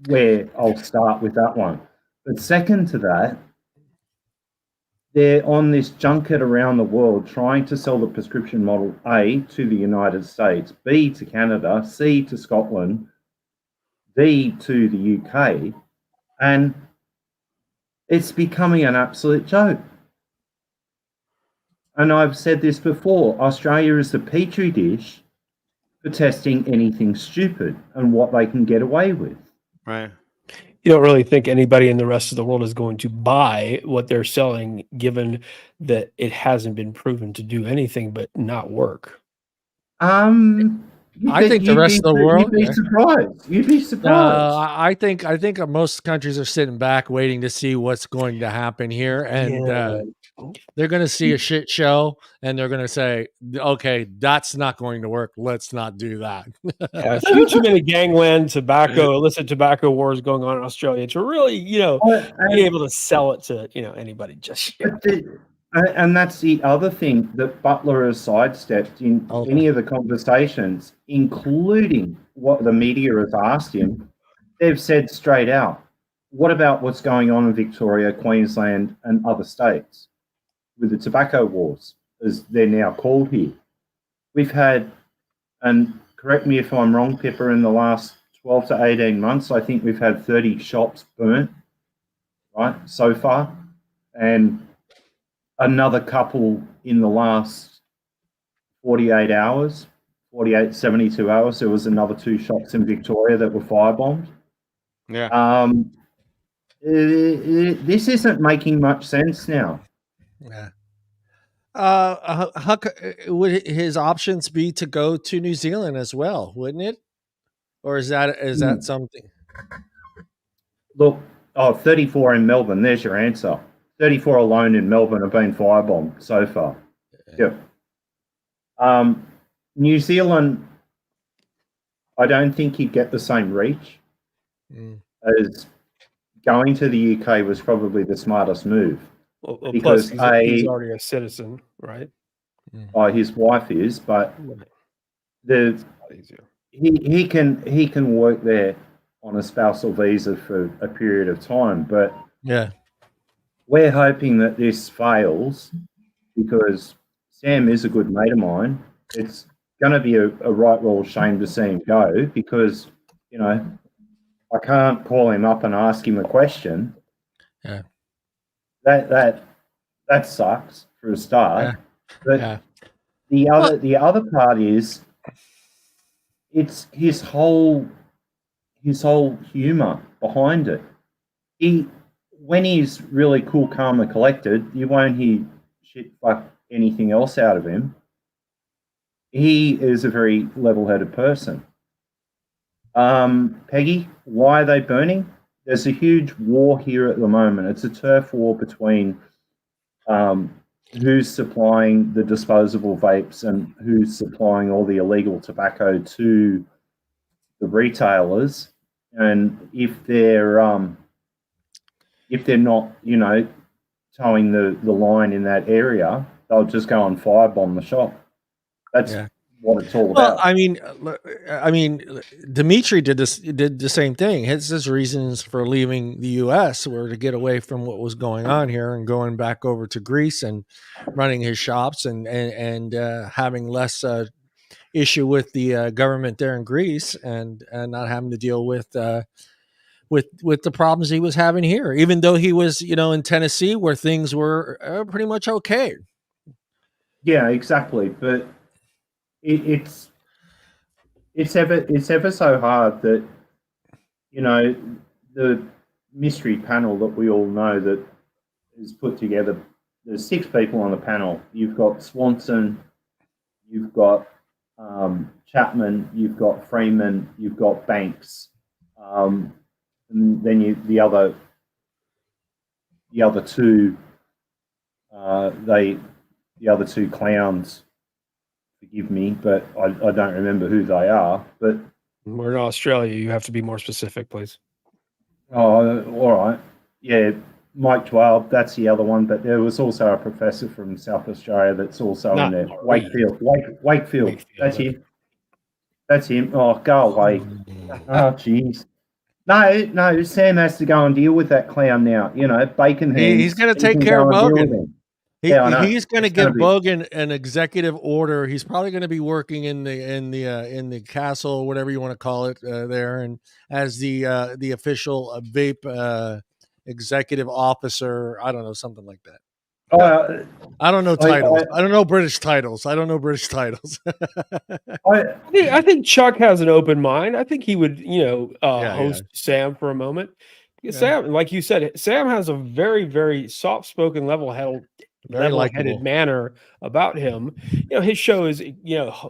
Speaker 4: where I'll start with that one. But second to that, they're on this junket around the world trying to sell the prescription model A to the United States, B to Canada, C to Scotland, D to the UK, and it's becoming an absolute joke. And I've said this before, Australia is the petri dish for testing anything stupid and what they can get away with.
Speaker 6: Right.
Speaker 3: you don't really think anybody in the rest of the world is going to buy what they're selling, given that it hasn't been proven to do anything but not work.
Speaker 1: I think the rest of the world.
Speaker 4: You'd be surprised. You'd be surprised.
Speaker 1: I think most countries are sitting back, waiting to see what's going to happen here, and they're going to see a shit show, and they're going to say, "Okay, that's not going to work. Let's not do that."
Speaker 3: A few too many gangland illicit tobacco wars going on in Australia to really, be able to sell it to anybody just yet.
Speaker 4: And that's the other thing that Butler has sidestepped in any of the conversations, including what the media has asked him. They've said straight out, what about what's going on in Victoria, Queensland, and other states with the tobacco wars, as they're now called here? We've had, and correct me if I'm wrong, Pippa, in the last 12 to 18 months, I think we've had 30 shops burnt, right, so far. And another couple in the last 48 hours, 72 hours, there was another 2 shops in Victoria that were firebombed.
Speaker 6: Yeah.
Speaker 4: This isn't making much sense now.
Speaker 1: Yeah. Would his options be to go to New Zealand as well, wouldn't it? Or is that something?
Speaker 4: Look, 34 in Melbourne, there's your answer. 34 alone in Melbourne have been firebombed so far. Yep. New Zealand, I don't think he'd get the same reach as going to the UK was probably the smartest move.
Speaker 3: Well, because plus he's already a citizen, right?
Speaker 4: His wife is, but he can work there on a spousal visa for a period of time, but we're hoping that this fails because Sam is a good mate of mine. It's going to be a right royal shame to see him go because, I can't call him up and ask him a question.
Speaker 1: Yeah.
Speaker 4: That sucks for a start. But the other part is it's his whole humor behind it. When he's really cool, calm, and collected, you won't hear shit fuck anything else out of him. He is a very level-headed person. Peggy, why are they burning? There's a huge war here at the moment. It's a turf war between who's supplying the disposable vapes and who's supplying all the illegal tobacco to the retailers, and if they're not, you know, towing the line in that area, they'll just go and firebomb the shop. That's what it's all about.
Speaker 1: I mean, Dimitri did the same thing. His reasons for leaving the U.S. were to get away from what was going on here and going back over to Greece and running his shops and having less issue with the government there in Greece and not having to deal with the problems he was having here, even though he was, you know, in Tennessee where things were pretty much okay.
Speaker 4: Yeah, exactly. But it's ever so hard that, you know, the mystery panel that we all know that is put together. There's 6 people on the panel. You've got Swanson, you've got Chapman, you've got Freeman, you've got Banks, and then the other two, the other 2 clowns. Forgive me, but I don't remember who they are. But
Speaker 3: we're in Australia. You have to be more specific, please.
Speaker 4: Oh, all right. Yeah, Mike Twelve, that's the other one. But there was also a professor from South Australia that's also in there. Wakefield. That's him. That's him. Oh, go away. Oh, jeez. No, Sam has to go and deal with that clown now. You know, Bacon.
Speaker 1: He's going to take care of Bogan. He's going to give
Speaker 4: be...
Speaker 1: Bogan an executive order. He's probably going to be working in the castle, whatever you want to call it, there, and as the official vape executive officer. I don't know, something like that. I don't know titles. I don't know British titles. I
Speaker 3: think Chuck has an open mind. I think he would, host Sam for a moment. Yeah. Sam, like you said, Sam has a very, very soft-spoken, level-headed manner about him. You know, his show is,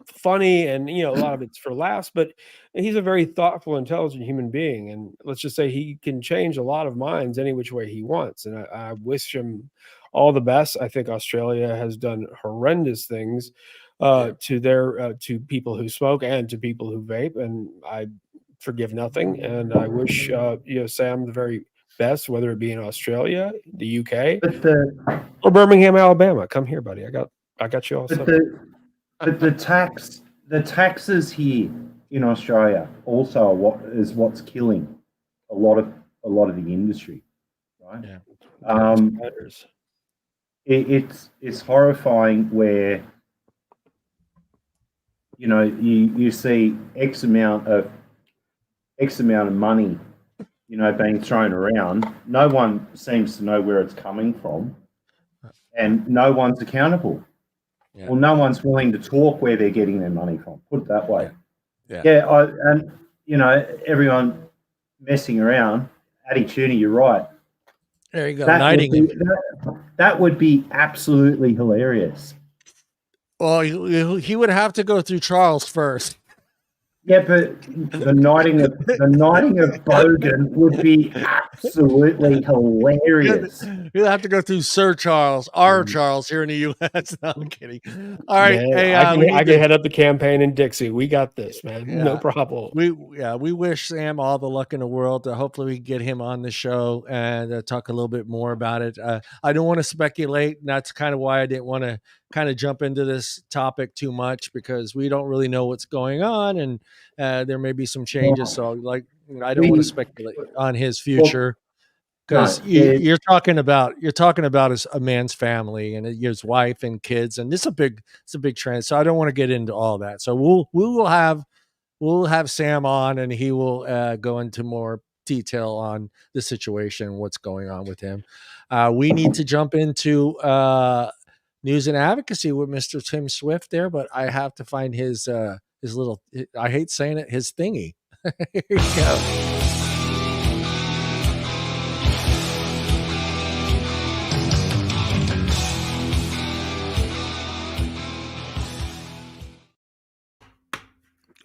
Speaker 3: funny and, a lot of it's for laughs, but he's a very thoughtful, intelligent human being. And let's just say he can change a lot of minds any which way he wants. And I wish him all the best. I think Australia has done horrendous things to people who smoke and to people who vape. And I forgive nothing. And I wish, Sam the very best, whether it be in Australia, the UK, or Birmingham, Alabama. Come here, buddy. I got you all set.
Speaker 4: But the taxes here in Australia also what's killing a lot of the industry, right? Yeah. It's horrifying where you see X amount of money being thrown around. No one seems to know where it's coming from, and no one's accountable. Yeah. Well, no one's willing to talk where they're getting their money from. Put it that way. Everyone messing around. Addy Tuna, you're right.
Speaker 1: There you go.
Speaker 4: That would be absolutely hilarious.
Speaker 1: Well, he would have to go through Charles first.
Speaker 4: Yeah, but the knighting of Bogan would be absolutely hilarious.
Speaker 1: You'll have to go through Sir Charles, Charles here in the U.S. No, I'm kidding. All right,
Speaker 3: man, I can head up the campaign in Dixie. We got this, man. Yeah. No problem.
Speaker 1: We wish Sam all the luck in the world. Hopefully, we can get him on the show and talk a little bit more about it. I don't want to speculate, and that's kind of why I didn't want to kind of jump into this topic too much, because we don't really know what's going on, and there may be some changes. So I don't want to speculate on his future, because you're talking about a man's family and his wife and kids, and it's a big trend. So I don't want to get into all that. So we'll have Sam on, and he will go into more detail on the situation, what's going on with him. We need to jump into news and advocacy with Mr. Tim Swift there, but I have to find his little, I hate saying it, his thingy. Here you go.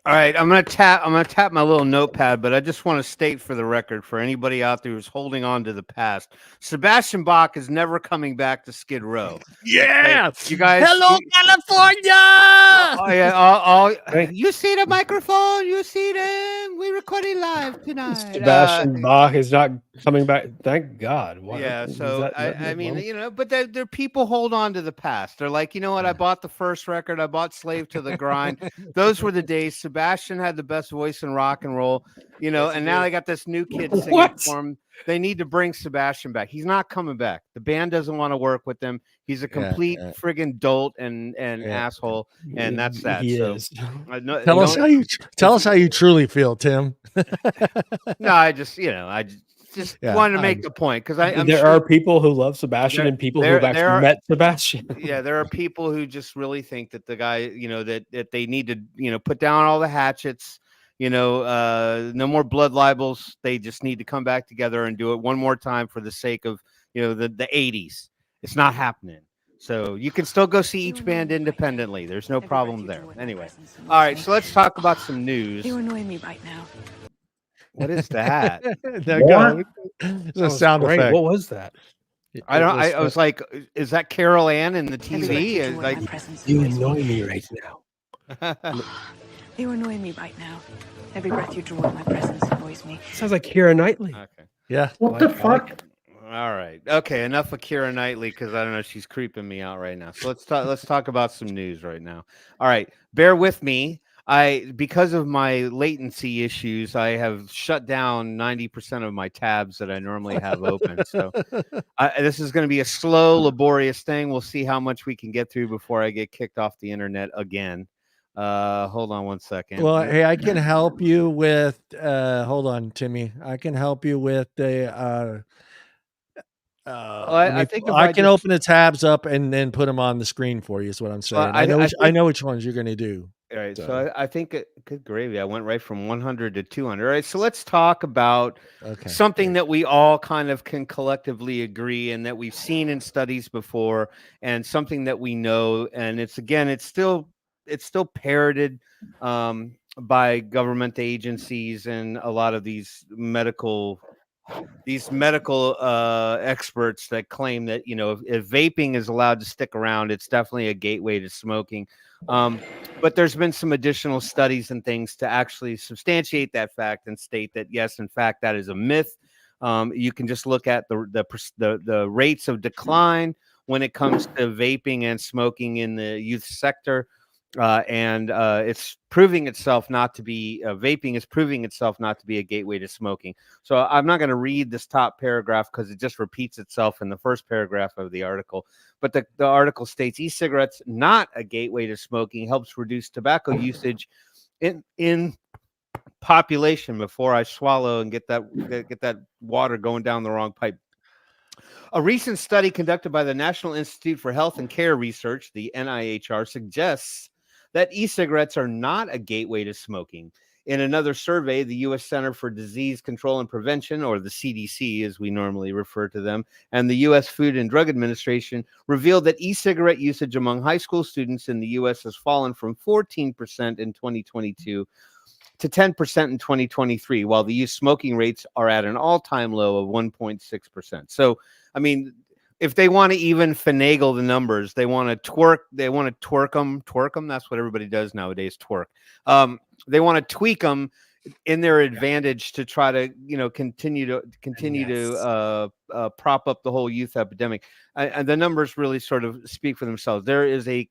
Speaker 2: All right, I'm gonna tap my little notepad, but I just want to state for the record, for anybody out there who's holding on to the past, Sebastian Bach is never coming back to Skid Row.
Speaker 1: Yeah,
Speaker 2: Okay? You guys.
Speaker 1: hello, California.
Speaker 2: Oh yeah, you see the microphone, you see them. We're recording live tonight.
Speaker 3: Sebastian Bach is not coming back. Thank God. What,
Speaker 2: yeah, so I mean,
Speaker 3: well,
Speaker 2: you know, but there people hold on to the past. They're like, you know what? I bought the first record. I bought Slave to the Grind. Those were the days. Sebastian had the best voice in rock and roll, you know, and now they got this new kid singing
Speaker 3: What?
Speaker 2: for him. They need to bring Sebastian back. He's not coming back. The band doesn't want to work with him. He's a complete friggin' dolt and asshole, and that's that.
Speaker 3: He
Speaker 2: so
Speaker 3: is.
Speaker 1: Tell us how you truly feel, Tim.
Speaker 2: No, I just wanted to make the point, because
Speaker 3: there are people who love Sebastian and people who've actually met Sebastian.
Speaker 2: Yeah, there are people who just really think that the guy, you know, that they need to, you know, put down all the hatchets, you know, no more blood libels. They just need to come back together and do it one more time for the sake of, you know, the 80s. It's not happening. So you can still go see each band independently. There's no problem there. Anyway, all right, so let's talk about some news.
Speaker 5: You annoy me right now.
Speaker 2: What is that?
Speaker 1: It's a sound effect.
Speaker 3: What was that?
Speaker 2: I was like, is that Carol Ann in the TV? Like,
Speaker 3: you annoy me right now.
Speaker 5: You annoy me right now. Every breath you draw in my presence annoys me.
Speaker 3: Sounds like Keira Knightley.
Speaker 2: Okay.
Speaker 1: Yeah.
Speaker 4: What the fuck?
Speaker 2: All right. Okay. Enough of Keira Knightley, because I don't know, she's creeping me out right now. So let's talk about some news right now. All right. Bear with me. Because of my latency issues, I have shut down 90% of my tabs that I normally have open. So this is going to be a slow, laborious thing. We'll see how much we can get through before I get kicked off the internet again. Hold on one second.
Speaker 1: Well, hey, I can help you with hold on, Timmy. I can help you with the
Speaker 2: I think
Speaker 1: I can open the tabs up and then put them on the screen for you is what I'm saying. I know which ones you're going to do.
Speaker 2: All right, so I think good gravy. I went right from 100 to 200. All right, so let's talk about something that we all kind of can collectively agree, and that we've seen in studies before, and something that we know. And it's still parroted by government agencies and a lot of these medical experts that claim that, you know, if vaping is allowed to stick around, it's definitely a gateway to smoking. But there's been some additional studies and things to actually substantiate that fact and state that, yes, in fact, that is a myth. You can just look at the rates of decline when it comes to vaping and smoking in the youth sector. And it's proving itself not to be vaping is proving itself not to be a gateway to smoking. So I'm not going to read this top paragraph because it just repeats itself in the first paragraph of the article. But the article states e-cigarettes, not a gateway to smoking, helps reduce tobacco usage in population. Before I swallow and get that water going down the wrong pipe. A recent study conducted by the National Institute for Health and Care Research, the NIHR, suggests that e-cigarettes are not a gateway to smoking. In another survey, the U.S. Center for Disease Control and Prevention, or the CDC as we normally refer to them, and the U.S. Food and Drug Administration revealed that e-cigarette usage among high school students in the U.S. has fallen from 14% in 2022 to 10% in 2023, while the youth smoking rates are at an all-time low of 1.6%. So, I mean, if they want to even finagle the numbers, they want to twerk them. That's what everybody does nowadays, twerk. They want to tweak them in their advantage to try to, you know, continue to prop up the whole youth epidemic. And the numbers really sort of speak for themselves. There is a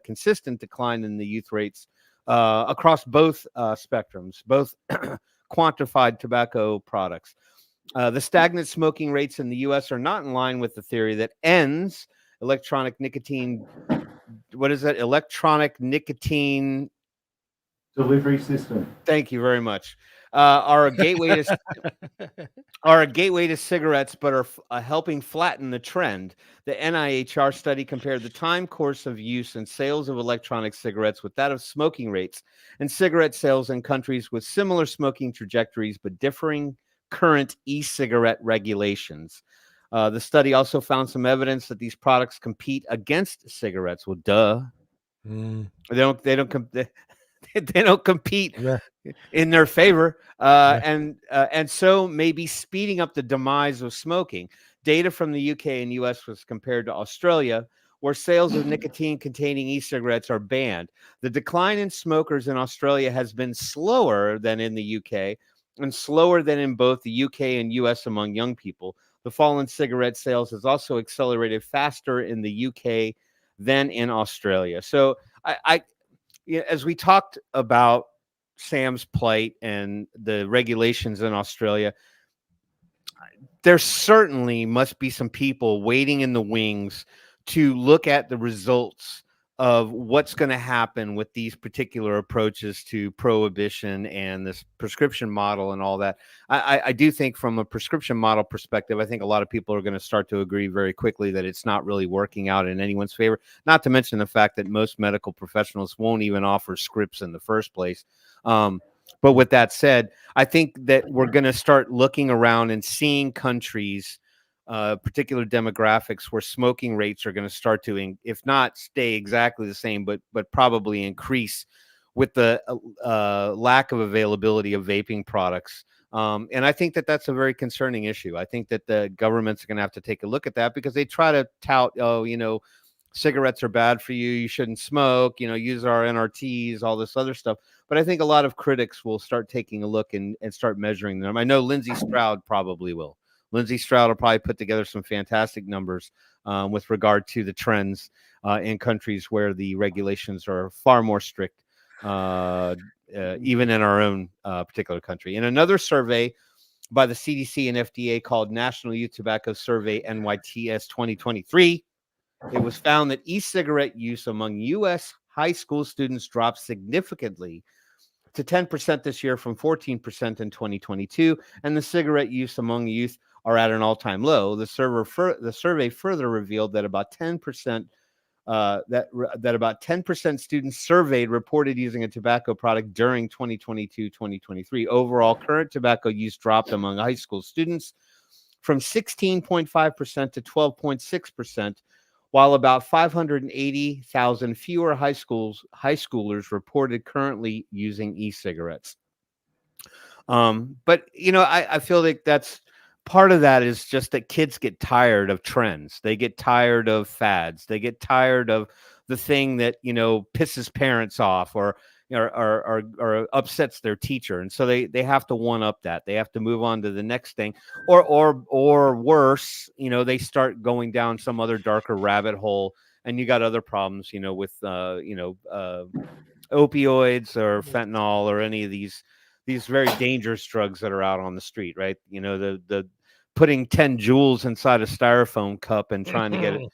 Speaker 2: consistent decline in the youth rates across both spectrums, both quantified tobacco products. The stagnant smoking rates in the U.S. are not in line with the theory that ENDS, electronic nicotine
Speaker 4: delivery system.
Speaker 2: Thank you very much. Are a gateway to cigarettes, but are helping flatten the trend. The NIHR study compared the time course of use and sales of electronic cigarettes with that of smoking rates and cigarette sales in countries with similar smoking trajectories but differing current e-cigarette regulations. The study also found some evidence that these products compete against cigarettes. Well, duh. They they don't compete in their favor, and so maybe speeding up the demise of smoking. Data from the UK and US was compared to Australia, where sales of nicotine-containing e-cigarettes are banned. The decline in smokers in Australia has been slower than in the UK and slower than in both the UK and US among young people. The fall in cigarette sales has also accelerated faster in the UK than in Australia. So as we talked about Sam's plight and the regulations in Australia, there certainly must be some people waiting in the wings to look at the results of what's going to happen with these particular approaches to prohibition and this prescription model and all that. I do think from a prescription model perspective, I think a lot of people are going to start to agree very quickly that it's not really working out in anyone's favor, not to mention the fact that most medical professionals won't even offer scripts in the first place. But with that said, I think that we're going to start looking around and seeing countries, particular demographics where smoking rates are going to start to, if not stay exactly the same, but probably increase with the lack of availability of vaping products. And I think that that's a very concerning issue. I think that the governments are going to have to take a look at that, because they try to tout, cigarettes are bad for you, you shouldn't smoke, use our NRTs, all this other stuff. But I think a lot of critics will start taking a look and start measuring them. I know Lindsay Stroud probably will. Lindsay Stroud will probably put together some fantastic numbers with regard to the trends in countries where the regulations are far more strict, even in our own particular country. In another survey by the CDC and FDA called National Youth Tobacco Survey NYTS 2023, it was found that e-cigarette use among U.S. high school students dropped significantly to 10% this year from 14% in 2022, and the cigarette use among youth are at an all-time low. The survey further revealed that about 10% about 10% students surveyed reported using a tobacco product during 2022-2023. Overall, current tobacco use dropped among high school students from 16.5% to 12.6%. while about 580,000 fewer high schoolers reported currently using e-cigarettes. But, I feel like that's part of that is just that kids get tired of trends. They get tired of fads. They get tired of the thing that, pisses parents off or upsets their teacher. And so they have to one up that. They have to move on to the next thing, or worse, they start going down some other darker rabbit hole, and you got other problems, with opioids or fentanyl or any of these very dangerous drugs that are out on the street, right? The putting 10 joules inside a styrofoam cup and trying to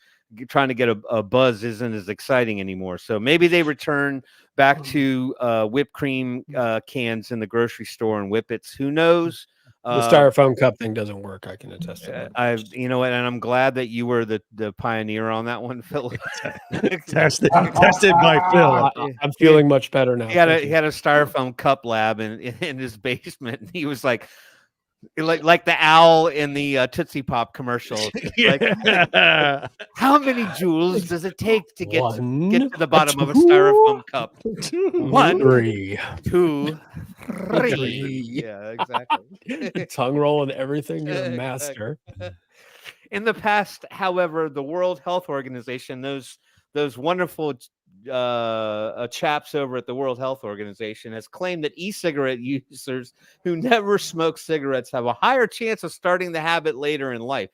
Speaker 2: get a buzz isn't as exciting anymore. So maybe they return back to whipped cream cans in the grocery store and whippets. Who knows?
Speaker 3: The styrofoam cup thing doesn't work. I can attest to that.
Speaker 2: And I'm glad that you were the pioneer on that one, Phil.
Speaker 1: tested by Phil.
Speaker 3: I'm feeling much better now.
Speaker 2: He had a styrofoam cup lab in his basement, and he was like the owl in the Tootsie Pop commercial. How many joules does it take to get to the bottom of a styrofoam cup? 1, 3, 2, 3. Yeah, exactly.
Speaker 3: Tongue roll and everything. You're a master.
Speaker 2: In the past, however, the World Health Organization, those wonderful chaps over at the World Health Organization, has claimed that e-cigarette users who never smoke cigarettes have a higher chance of starting the habit later in life.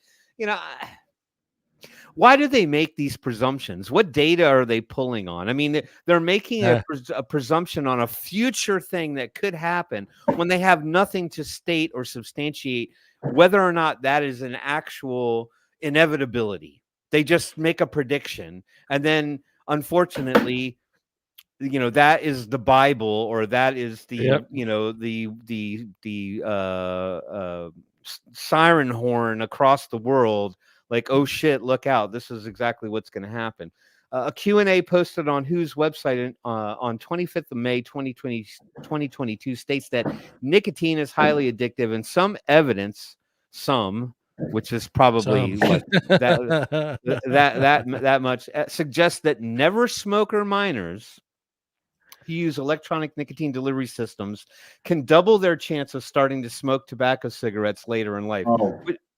Speaker 2: Why do they make these presumptions? What data are they pulling on? I mean, they're making a presumption on a future thing that could happen when they have nothing to state or substantiate whether or not that is an actual inevitability. They just make a prediction, and then unfortunately, that is the Bible, or that is the siren horn across the world. Like, oh shit, look out! This is exactly what's going to happen. A Q&A posted on WHO's website on 25th of May 2022 states that nicotine is highly addictive, and some evidence, which is probably that much, suggests that never smoker minors who use electronic nicotine delivery systems can double their chance of starting to smoke tobacco cigarettes later in life,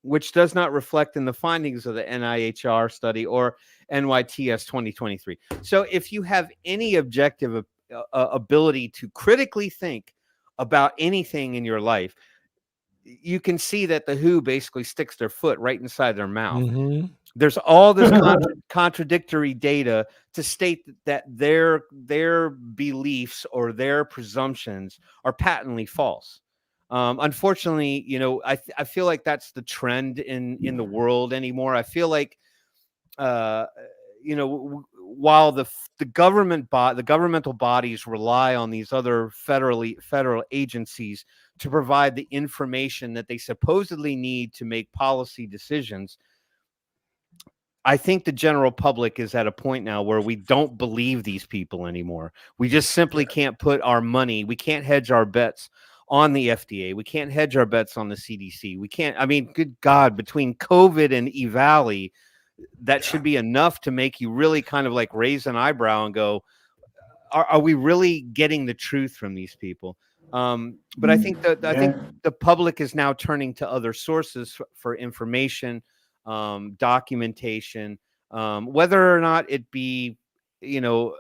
Speaker 2: which does not reflect in the findings of the NIHR study or NYTS 2023. So if you have any objective ability to critically think about anything in your life, you can see that the WHO basically sticks their foot right inside their mouth.
Speaker 1: Mm-hmm.
Speaker 2: There's all this contradictory data to state that their beliefs or their presumptions are patently false. Unfortunately, you know, I feel like that's the trend in the world anymore. I feel like, you know, while the governmental bodies rely on these other federal agencies to provide the information that they supposedly need to make policy decisions, I think the general public is at a point now where we don't believe these people anymore. We just simply can't put our money, we can't hedge our bets on the FDA. We can't hedge our bets on the CDC. We can't, I mean, good God, between COVID and EVALI, that should be enough to make you really kind of like raise an eyebrow and go, are we really getting the truth from these people? But I think that I think the public is now turning to other sources for information, documentation, whether or not it be, you know,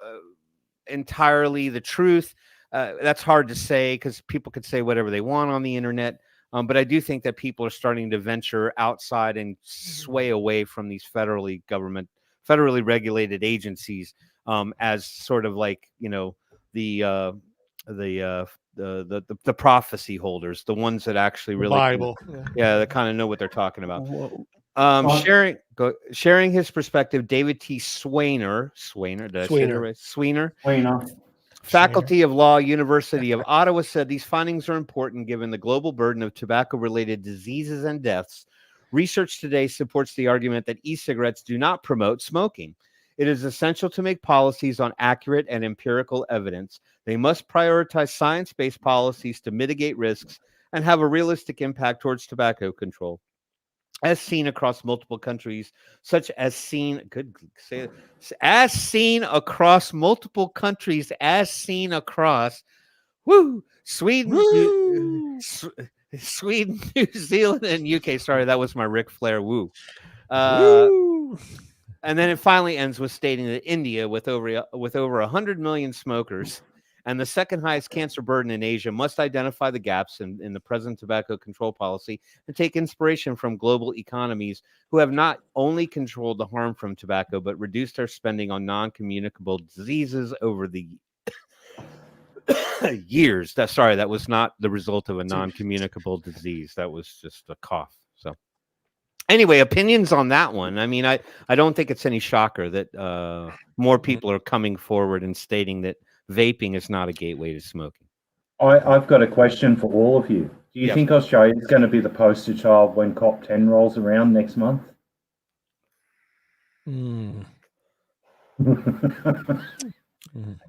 Speaker 2: entirely the truth. That's hard to say because people could say whatever they want on the internet. But I do think that people are starting to venture outside and sway away from these federally regulated agencies, as sort of like, you know, the prophecy holders, the ones that actually really
Speaker 6: Bible.
Speaker 2: that kind of know what they're talking about. Sharing his perspective, David T. Swayner, faculty of law, University of Ottawa, said these findings are important given the global burden of tobacco-related diseases and deaths. Research today supports the argument that e-cigarettes do not promote smoking. It is essential to make policies on accurate and empirical evidence. They must prioritize science-based policies to mitigate risks and have a realistic impact towards tobacco control. As seen across multiple countries, as seen across Sweden, New Zealand, and UK. Sorry, that was my Ric Flair woo. And then it finally ends with stating that India, with over 100 million smokers and the second highest cancer burden in Asia, must identify the gaps in the present tobacco control policy and take inspiration from global economies who have not only controlled the harm from tobacco, but reduced their spending on non-communicable diseases over the years. That was not the result of a non-communicable disease. That was just a cough. So anyway, opinions on that one. I mean, I don't think it's any shocker that more people are coming forward and stating that vaping is not a gateway to smoking.
Speaker 4: I've got a question for all of you. Do you think Australia is going to be the poster child when COP10 rolls around next month?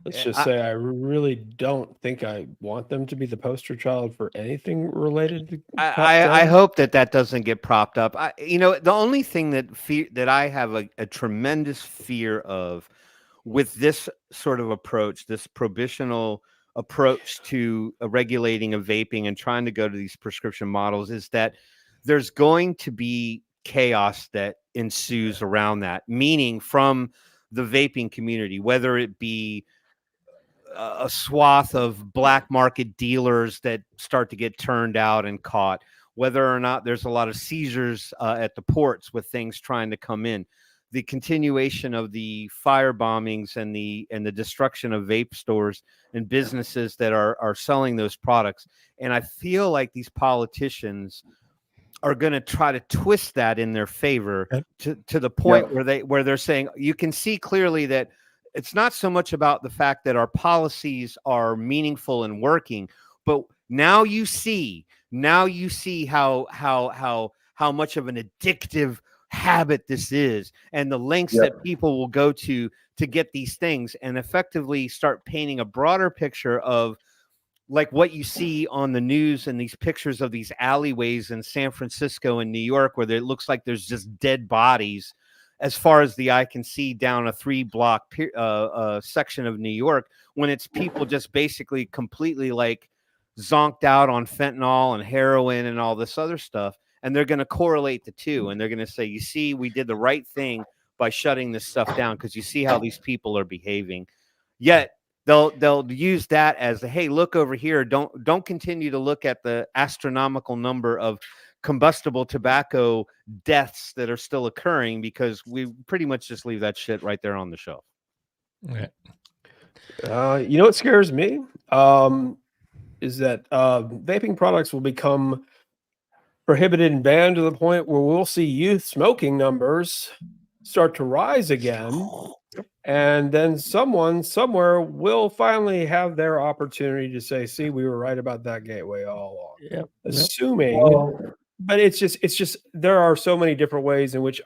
Speaker 3: Let's just say I really don't think I want them to be the poster child for anything related to
Speaker 2: I hope that doesn't get propped up. You know, the only thing that I have a tremendous fear of with this sort of approach, this prohibitional approach to regulating of vaping and trying to go to these prescription models, is that there's going to be chaos that ensues around that, meaning from the vaping community, whether it be a swath of black market dealers that start to get turned out and caught, whether or not there's a lot of seizures at the ports with things trying to come in, the continuation of the fire bombings and the destruction of vape stores and businesses that are selling those products. And I feel like these politicians are going to try to twist that in their favor to the point where they're saying, you can see clearly that it's not so much about the fact that our policies are meaningful and working, but now you see how much of an addictive habit this is, and the lengths that people will go to get these things, and effectively start painting a broader picture of like what you see on the news and these pictures of these alleyways in San Francisco and New York, where it looks like there's just dead bodies as far as the eye can see down a 3-block section of New York, when it's people just basically completely like zonked out on fentanyl and heroin and all this other stuff. And they're going to correlate the two. And they're going to say, you see, we did the right thing by shutting this stuff down, because you see how these people are behaving. Yet they'll use that as the, hey, look over here. Don't continue to look at the astronomical number of combustible tobacco deaths that are still occurring, because we pretty much just leave that shit right there on the shelf.
Speaker 1: Yeah.
Speaker 3: You know what scares me? Is that vaping products will become prohibited and banned to the point where we'll see youth smoking numbers start to rise again. And then someone somewhere will finally have their opportunity to say, see, we were right about that gateway all along.
Speaker 1: Yeah.
Speaker 3: Assuming, but it's just there are so many different ways in which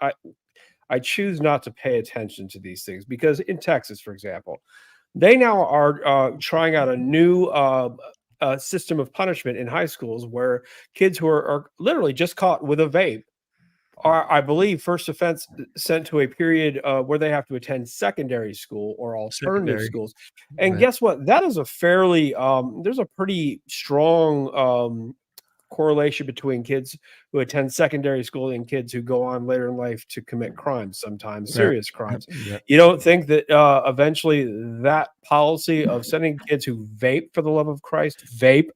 Speaker 3: I choose not to pay attention to these things, because in Texas, for example, they now are trying out a new system of punishment in high schools where kids who are literally just caught with a vape are, I believe, first offense sent to a period where they have to attend secondary school or alternative schools. And guess what? That is a fairly, there's a pretty strong correlation between kids who attend secondary school and kids who go on later in life to commit crimes, sometimes serious crimes. You don't think that eventually that policy of sending kids who vape, for the love of Christ, vape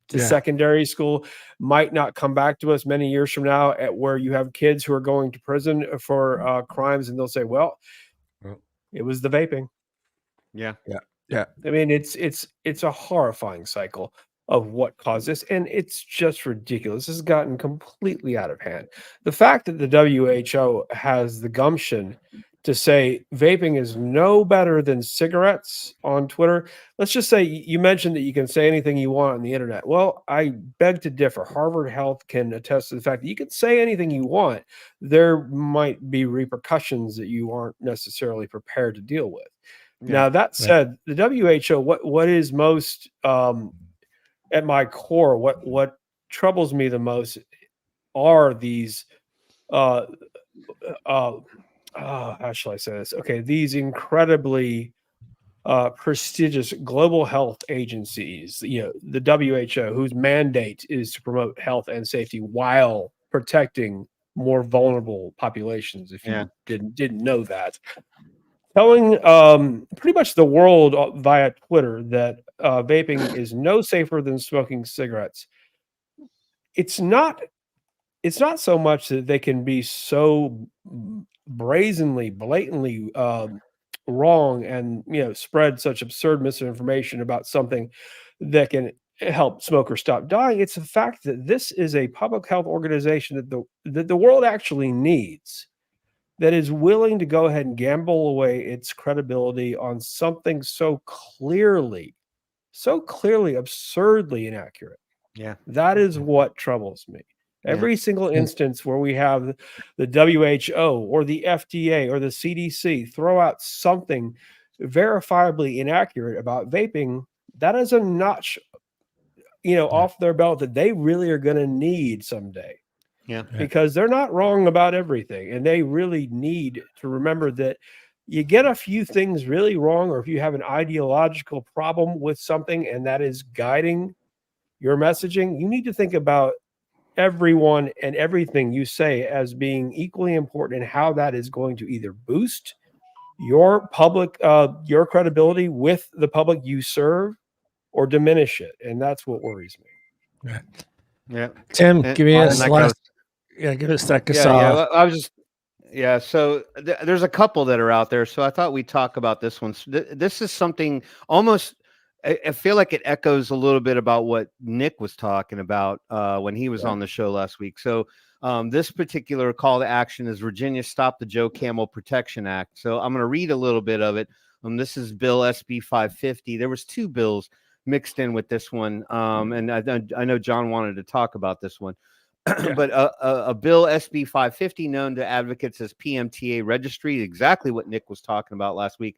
Speaker 3: to secondary school might not come back to us many years from now, at where you have kids who are going to prison for crimes, and they'll say, well, it was the vaping.
Speaker 2: Yeah.
Speaker 3: I mean, it's a horrifying cycle of what caused this, and it's just ridiculous. This has gotten completely out of hand. The fact that the WHO has the gumption to say vaping is no better than cigarettes on Twitter. Let's just say you mentioned that you can say anything you want on the internet. Well, I beg to differ. Harvard Health can attest to the fact that you can say anything you want. There might be repercussions that you aren't necessarily prepared to deal with. Now, that said, the WHO, what is most at my core, what troubles me the most are these how shall I say this? Okay, these incredibly prestigious global health agencies, the WHO, whose mandate is to promote health and safety while protecting more vulnerable populations. If you didn't know that, telling pretty much the world via Twitter that vaping is no safer than smoking cigarettes. It's not so much that they can be so brazenly, blatantly wrong and spread such absurd misinformation about something that can help smokers stop dying. It's the fact that this is a public health organization that the world actually needs, that is willing to go ahead and gamble away its credibility on something so clearly absurdly inaccurate.
Speaker 2: Yeah,
Speaker 3: that is what troubles me. Every single instance where we have the WHO or the FDA or the CDC throw out something verifiably inaccurate about vaping, that is a notch, off their belt that they really are going to need someday. Because they're not wrong about everything, and they really need to remember that you get a few things really wrong, or if you have an ideological problem with something and that is guiding your messaging, you need to think about everyone and everything you say as being equally important, and how that is going to either boost your public, your credibility with the public you serve, or diminish it. And that's what worries me.
Speaker 1: Tim, give me give us that CASAA.
Speaker 2: I was just so there's a couple that are out there, so I thought we'd talk about this one. This is something almost, I feel like it echoes a little bit about what Nick was talking about when he was on the show last week. So this particular call to action is Virginia Stop the Joe Camel Protection Act. So I'm going to read a little bit of it. This is Bill SB 550. There was two bills mixed in with this one, and I know John wanted to talk about this one. But a bill SB 550, known to advocates as PMTA registry, exactly what Nick was talking about last week.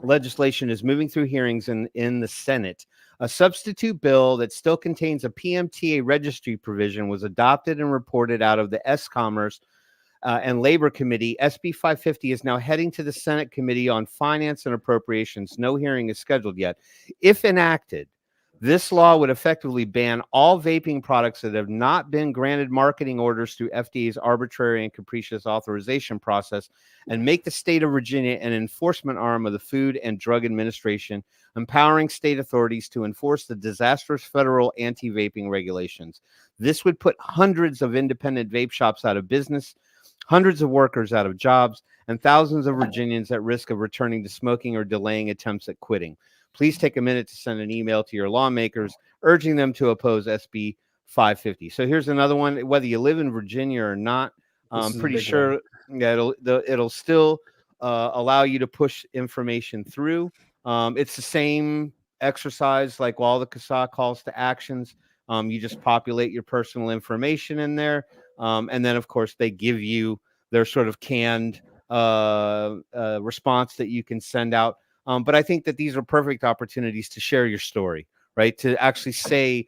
Speaker 2: Legislation is moving through hearings in the Senate. A substitute bill that still contains a PMTA registry provision was adopted and reported out of the S-Commerce and Labor Committee, SB 550 is now heading to the Senate Committee on Finance and Appropriations. No hearing is scheduled yet. If enacted, this law would effectively ban all vaping products that have not been granted marketing orders through FDA's arbitrary and capricious authorization process and make the state of Virginia an enforcement arm of the Food and Drug Administration, empowering state authorities to enforce the disastrous federal anti-vaping regulations. This would put hundreds of independent vape shops out of business, hundreds of workers out of jobs, and thousands of Virginians at risk of returning to smoking or delaying attempts at quitting. Please take a minute to send an email to your lawmakers urging them to oppose SB 550. So here's another one. Whether you live in Virginia or not, I'm pretty sure that it'll still allow you to push information through. It's the same exercise like all the CASAA calls to actions. You just populate your personal information in there. And then, of course, they give you their sort of canned response that you can send out. But I think that these are perfect opportunities to share your story, right? To actually say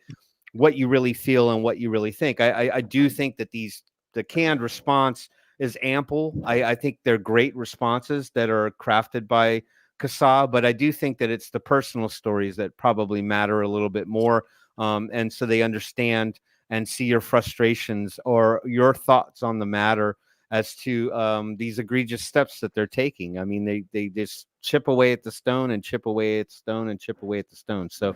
Speaker 2: what you really feel and what you really think. I do think that the canned response is ample. I think they're great responses that are crafted by CASAA, but I do think that it's the personal stories that probably matter a little bit more. And so they understand and see your frustrations or your thoughts on the matter as to these egregious steps that they're taking. I mean, they just chip away at the stone and chip away at the stone and chip away at the stone. So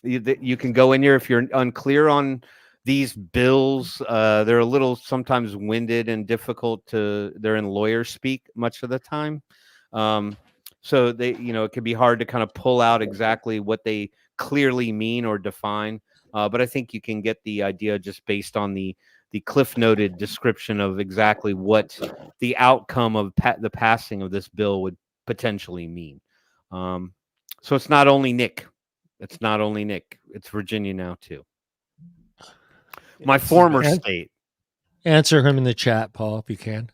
Speaker 2: you can go in here if you're unclear on these bills. They're a little sometimes winded and difficult they're in lawyer speak much of the time. So it can be hard to kind of pull out exactly what they clearly mean or define. But I think you can get the idea just based on the cliff noted description of exactly what the outcome of the passing of this bill would potentially mean. So it's not only Nick. It's not only Nick. It's Virginia now too. My former state.
Speaker 1: Answer him in the chat, Paul, if you can.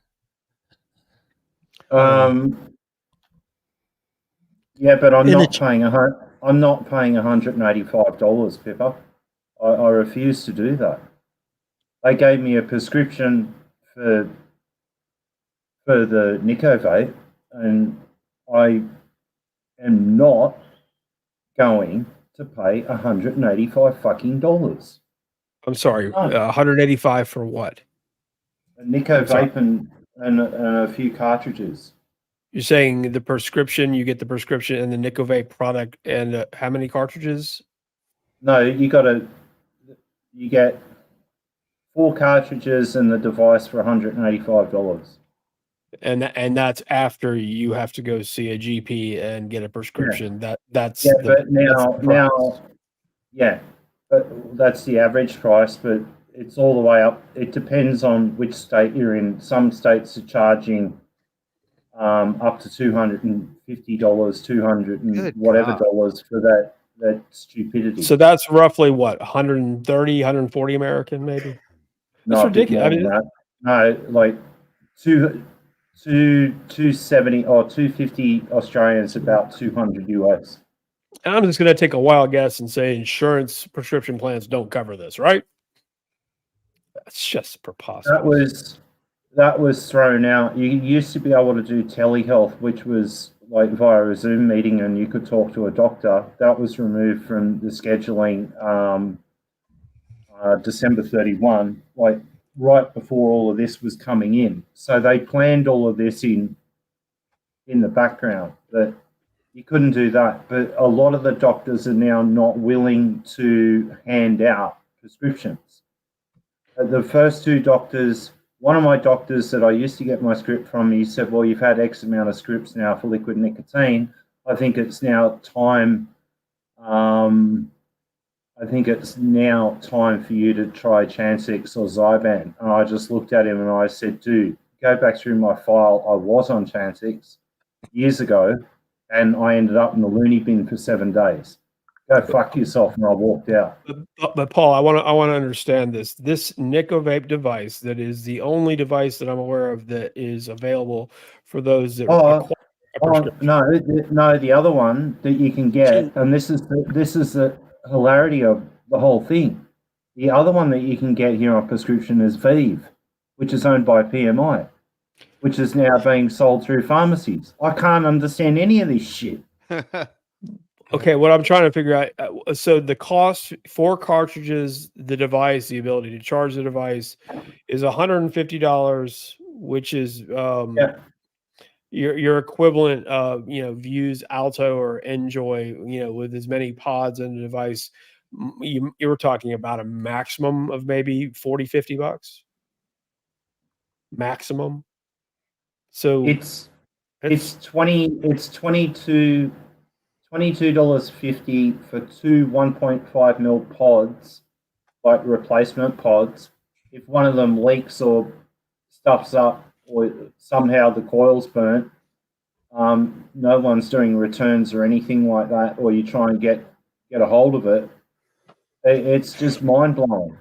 Speaker 4: Yeah, but I'm not paying $185, Pippa. I refuse to do that. They gave me a prescription for the Nico vape, and I am not going to pay $185 fucking dollars.
Speaker 3: I'm sorry, 185 for what?
Speaker 4: A Nico vape and a few cartridges.
Speaker 3: You're saying the prescription, you get the prescription and the Nico vape product, and how many cartridges?
Speaker 4: No, you get 4 cartridges and the device for $185.
Speaker 3: And that's after you have to go see a GP and get a prescription.
Speaker 4: Yeah.
Speaker 3: That's
Speaker 4: but that's the average price, but it's all the way up. It depends on which state you're in. Some states are charging up to $250, $200 and whatever dollars for that stupidity.
Speaker 3: So that's roughly what, 130, 140 American, maybe? That's ridiculous. I mean,
Speaker 4: no, like 270 or 250 Australians, about 200 US.
Speaker 3: I'm just going to take a wild guess and say insurance prescription plans don't cover this, right? That's just preposterous.
Speaker 4: That was thrown out. You used to be able to do telehealth, which was like via a Zoom meeting, and you could talk to a doctor. That was removed from the scheduling December 31, like right before all of this was coming in. So they planned all of this in the background, that you couldn't do that. But a lot of the doctors are now not willing to hand out prescriptions. The first 2 doctors, one of my doctors that I used to get my script from, he said, well, you've had X amount of scripts now for liquid nicotine. I think it's now time for you to try Chantix or Zyban. And I just looked at him and I said, dude, go back through my file. I was on Chantix years ago, and I ended up in the loony bin for 7 days. Go fuck yourself, and I walked out.
Speaker 3: But Paul, I want to understand this. This Nico vape device, that is the only device that I'm aware of that is available for those that require a prescription.
Speaker 4: No, the other one that you can get, and this is the hilarity of the whole thing. The other one that you can get here on prescription is Vive, which is owned by PMI, which is now being sold through pharmacies. I can't understand any of this shit.
Speaker 3: Okay, what I'm trying to figure out, so the cost for cartridges, the device, the ability to charge the device is $150, which is your equivalent of, Views Alto or Enjoy, with as many pods in the device. You were talking about a maximum of maybe $40-50 maximum. So
Speaker 4: it's $22.50 for two 1.5 mil pods, like replacement pods. If one of them leaks or stuffs up or somehow the coil's burnt, no one's doing returns or anything like that, or you try and get a hold of it. It's just mind-blowing.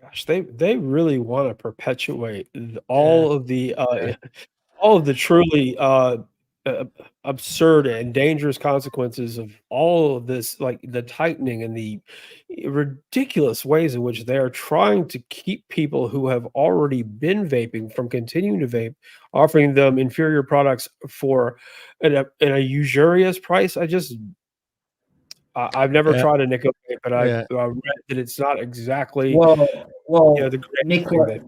Speaker 3: Gosh, they really want to perpetuate all of the truly absurd and dangerous consequences of all of this, like the tightening and the ridiculous ways in which they are trying to keep people who have already been vaping from continuing to vape, offering them inferior products for a usurious price. I've never tried a nickel vape, but I read that it's not exactly the greatest thing that.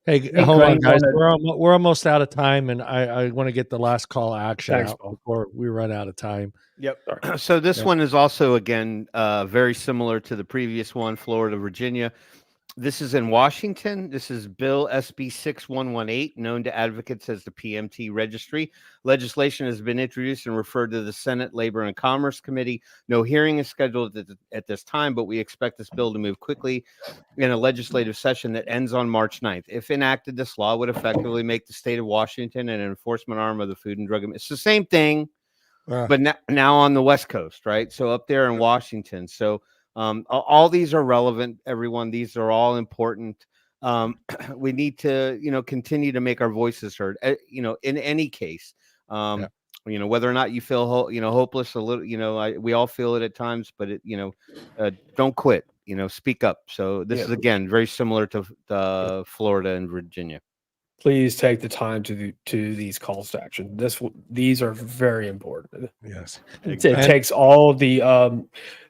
Speaker 1: Hey, hold on, guys. We're almost out of time, and I want to get the last call action out before we run out of time.
Speaker 2: Yep. So this one is also, again, very similar to the previous one, Florida, Virginia. This is in Washington. This is Bill SB 6118, known to advocates as the PMT Registry. Legislation has been introduced and referred to the Senate Labor and Commerce Committee. No hearing is scheduled at this time, but we expect this bill to move quickly in a legislative session that ends on March 9th. If enacted, this law would effectively make the state of Washington an enforcement arm of the Food and Drug Administration. It's the same thing, but now on the West Coast, right? So up there in Washington. So all these are relevant, everyone. These are all important. We need to, continue to make our voices heard, in any case, whether or not you feel, hopeless a little, we all feel it at times, but don't quit, speak up. So this is, again, very similar to Florida and Virginia.
Speaker 3: Please take the time to these calls to action. These are very important.
Speaker 1: Yes,
Speaker 3: it takes all the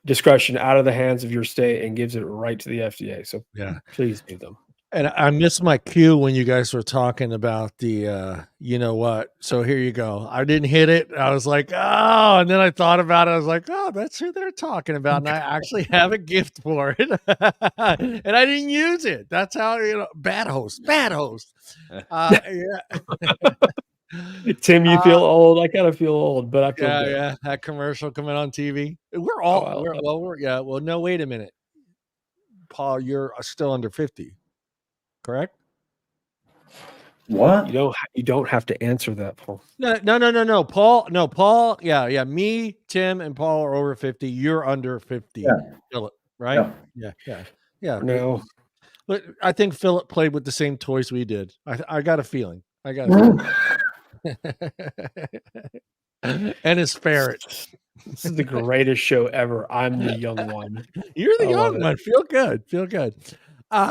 Speaker 3: discretion out of the hands of your state and gives it right to the FDA. So please do them.
Speaker 1: And I missed my cue when you guys were talking about the, what. So here you go. I didn't hit it. I was like, oh, and then I thought about it. I was like, oh, that's who they're talking about. And I actually have a gift for it. And I didn't use it. That's how, bad host.
Speaker 3: Tim, you feel old. I kind of feel old, but I feel good.
Speaker 1: Yeah. That commercial coming on TV. We're all, well, no, wait a minute. Paul, you're still under 50. Correct?
Speaker 4: What?
Speaker 3: You don't have to answer that, Paul.
Speaker 1: No. Paul. Yeah. Me, Tim, and Paul are over 50. You're under 50. Phillip, right? Yeah.
Speaker 3: No.
Speaker 1: But I think Phillip played with the same toys we did. I got a feeling. And his ferret.
Speaker 3: This is the greatest show ever. I'm the young one.
Speaker 1: You're the young one. Feel good.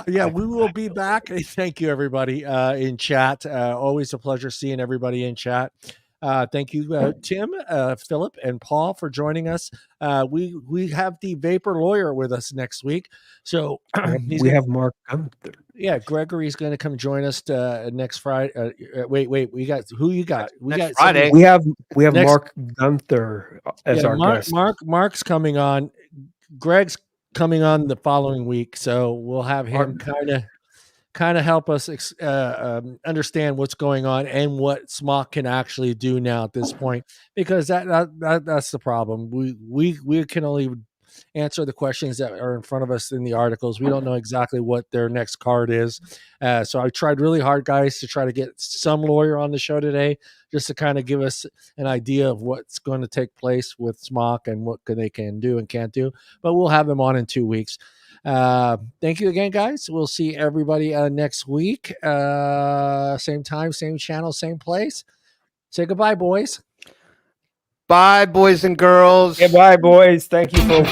Speaker 1: We will be back. Thank you, everybody, in chat. Always a pleasure seeing everybody in chat. Thank you, Tim, Phillip, and Paul for joining us. We have the Vapor Lawyer with us next week. So
Speaker 3: we have Mark Gunther.
Speaker 1: Yeah, Gregory's going to come join us next Friday. Wait, we got who you got? We got
Speaker 2: Friday.
Speaker 3: We have Mark Gunther as our guest.
Speaker 1: Mark's coming on. Greg's coming on the following week, so we'll have him kind of help us understand what's going on and what SMOK can actually do now at this point, because that's the problem. We can only answer the questions that are in front of us in the articles. We don't know exactly what their next card is. So I tried really hard, guys, to try to get some lawyer on the show today, just to kind of give us an idea of what's going to take place with SMOK and what they can do and can't do. But we'll have them on in 2 weeks. Thank you again, guys. We'll see everybody next week. Same time, same channel, same place. Say goodbye, boys.
Speaker 2: Bye, boys and girls.
Speaker 3: Goodbye, boys. Thank you, folks.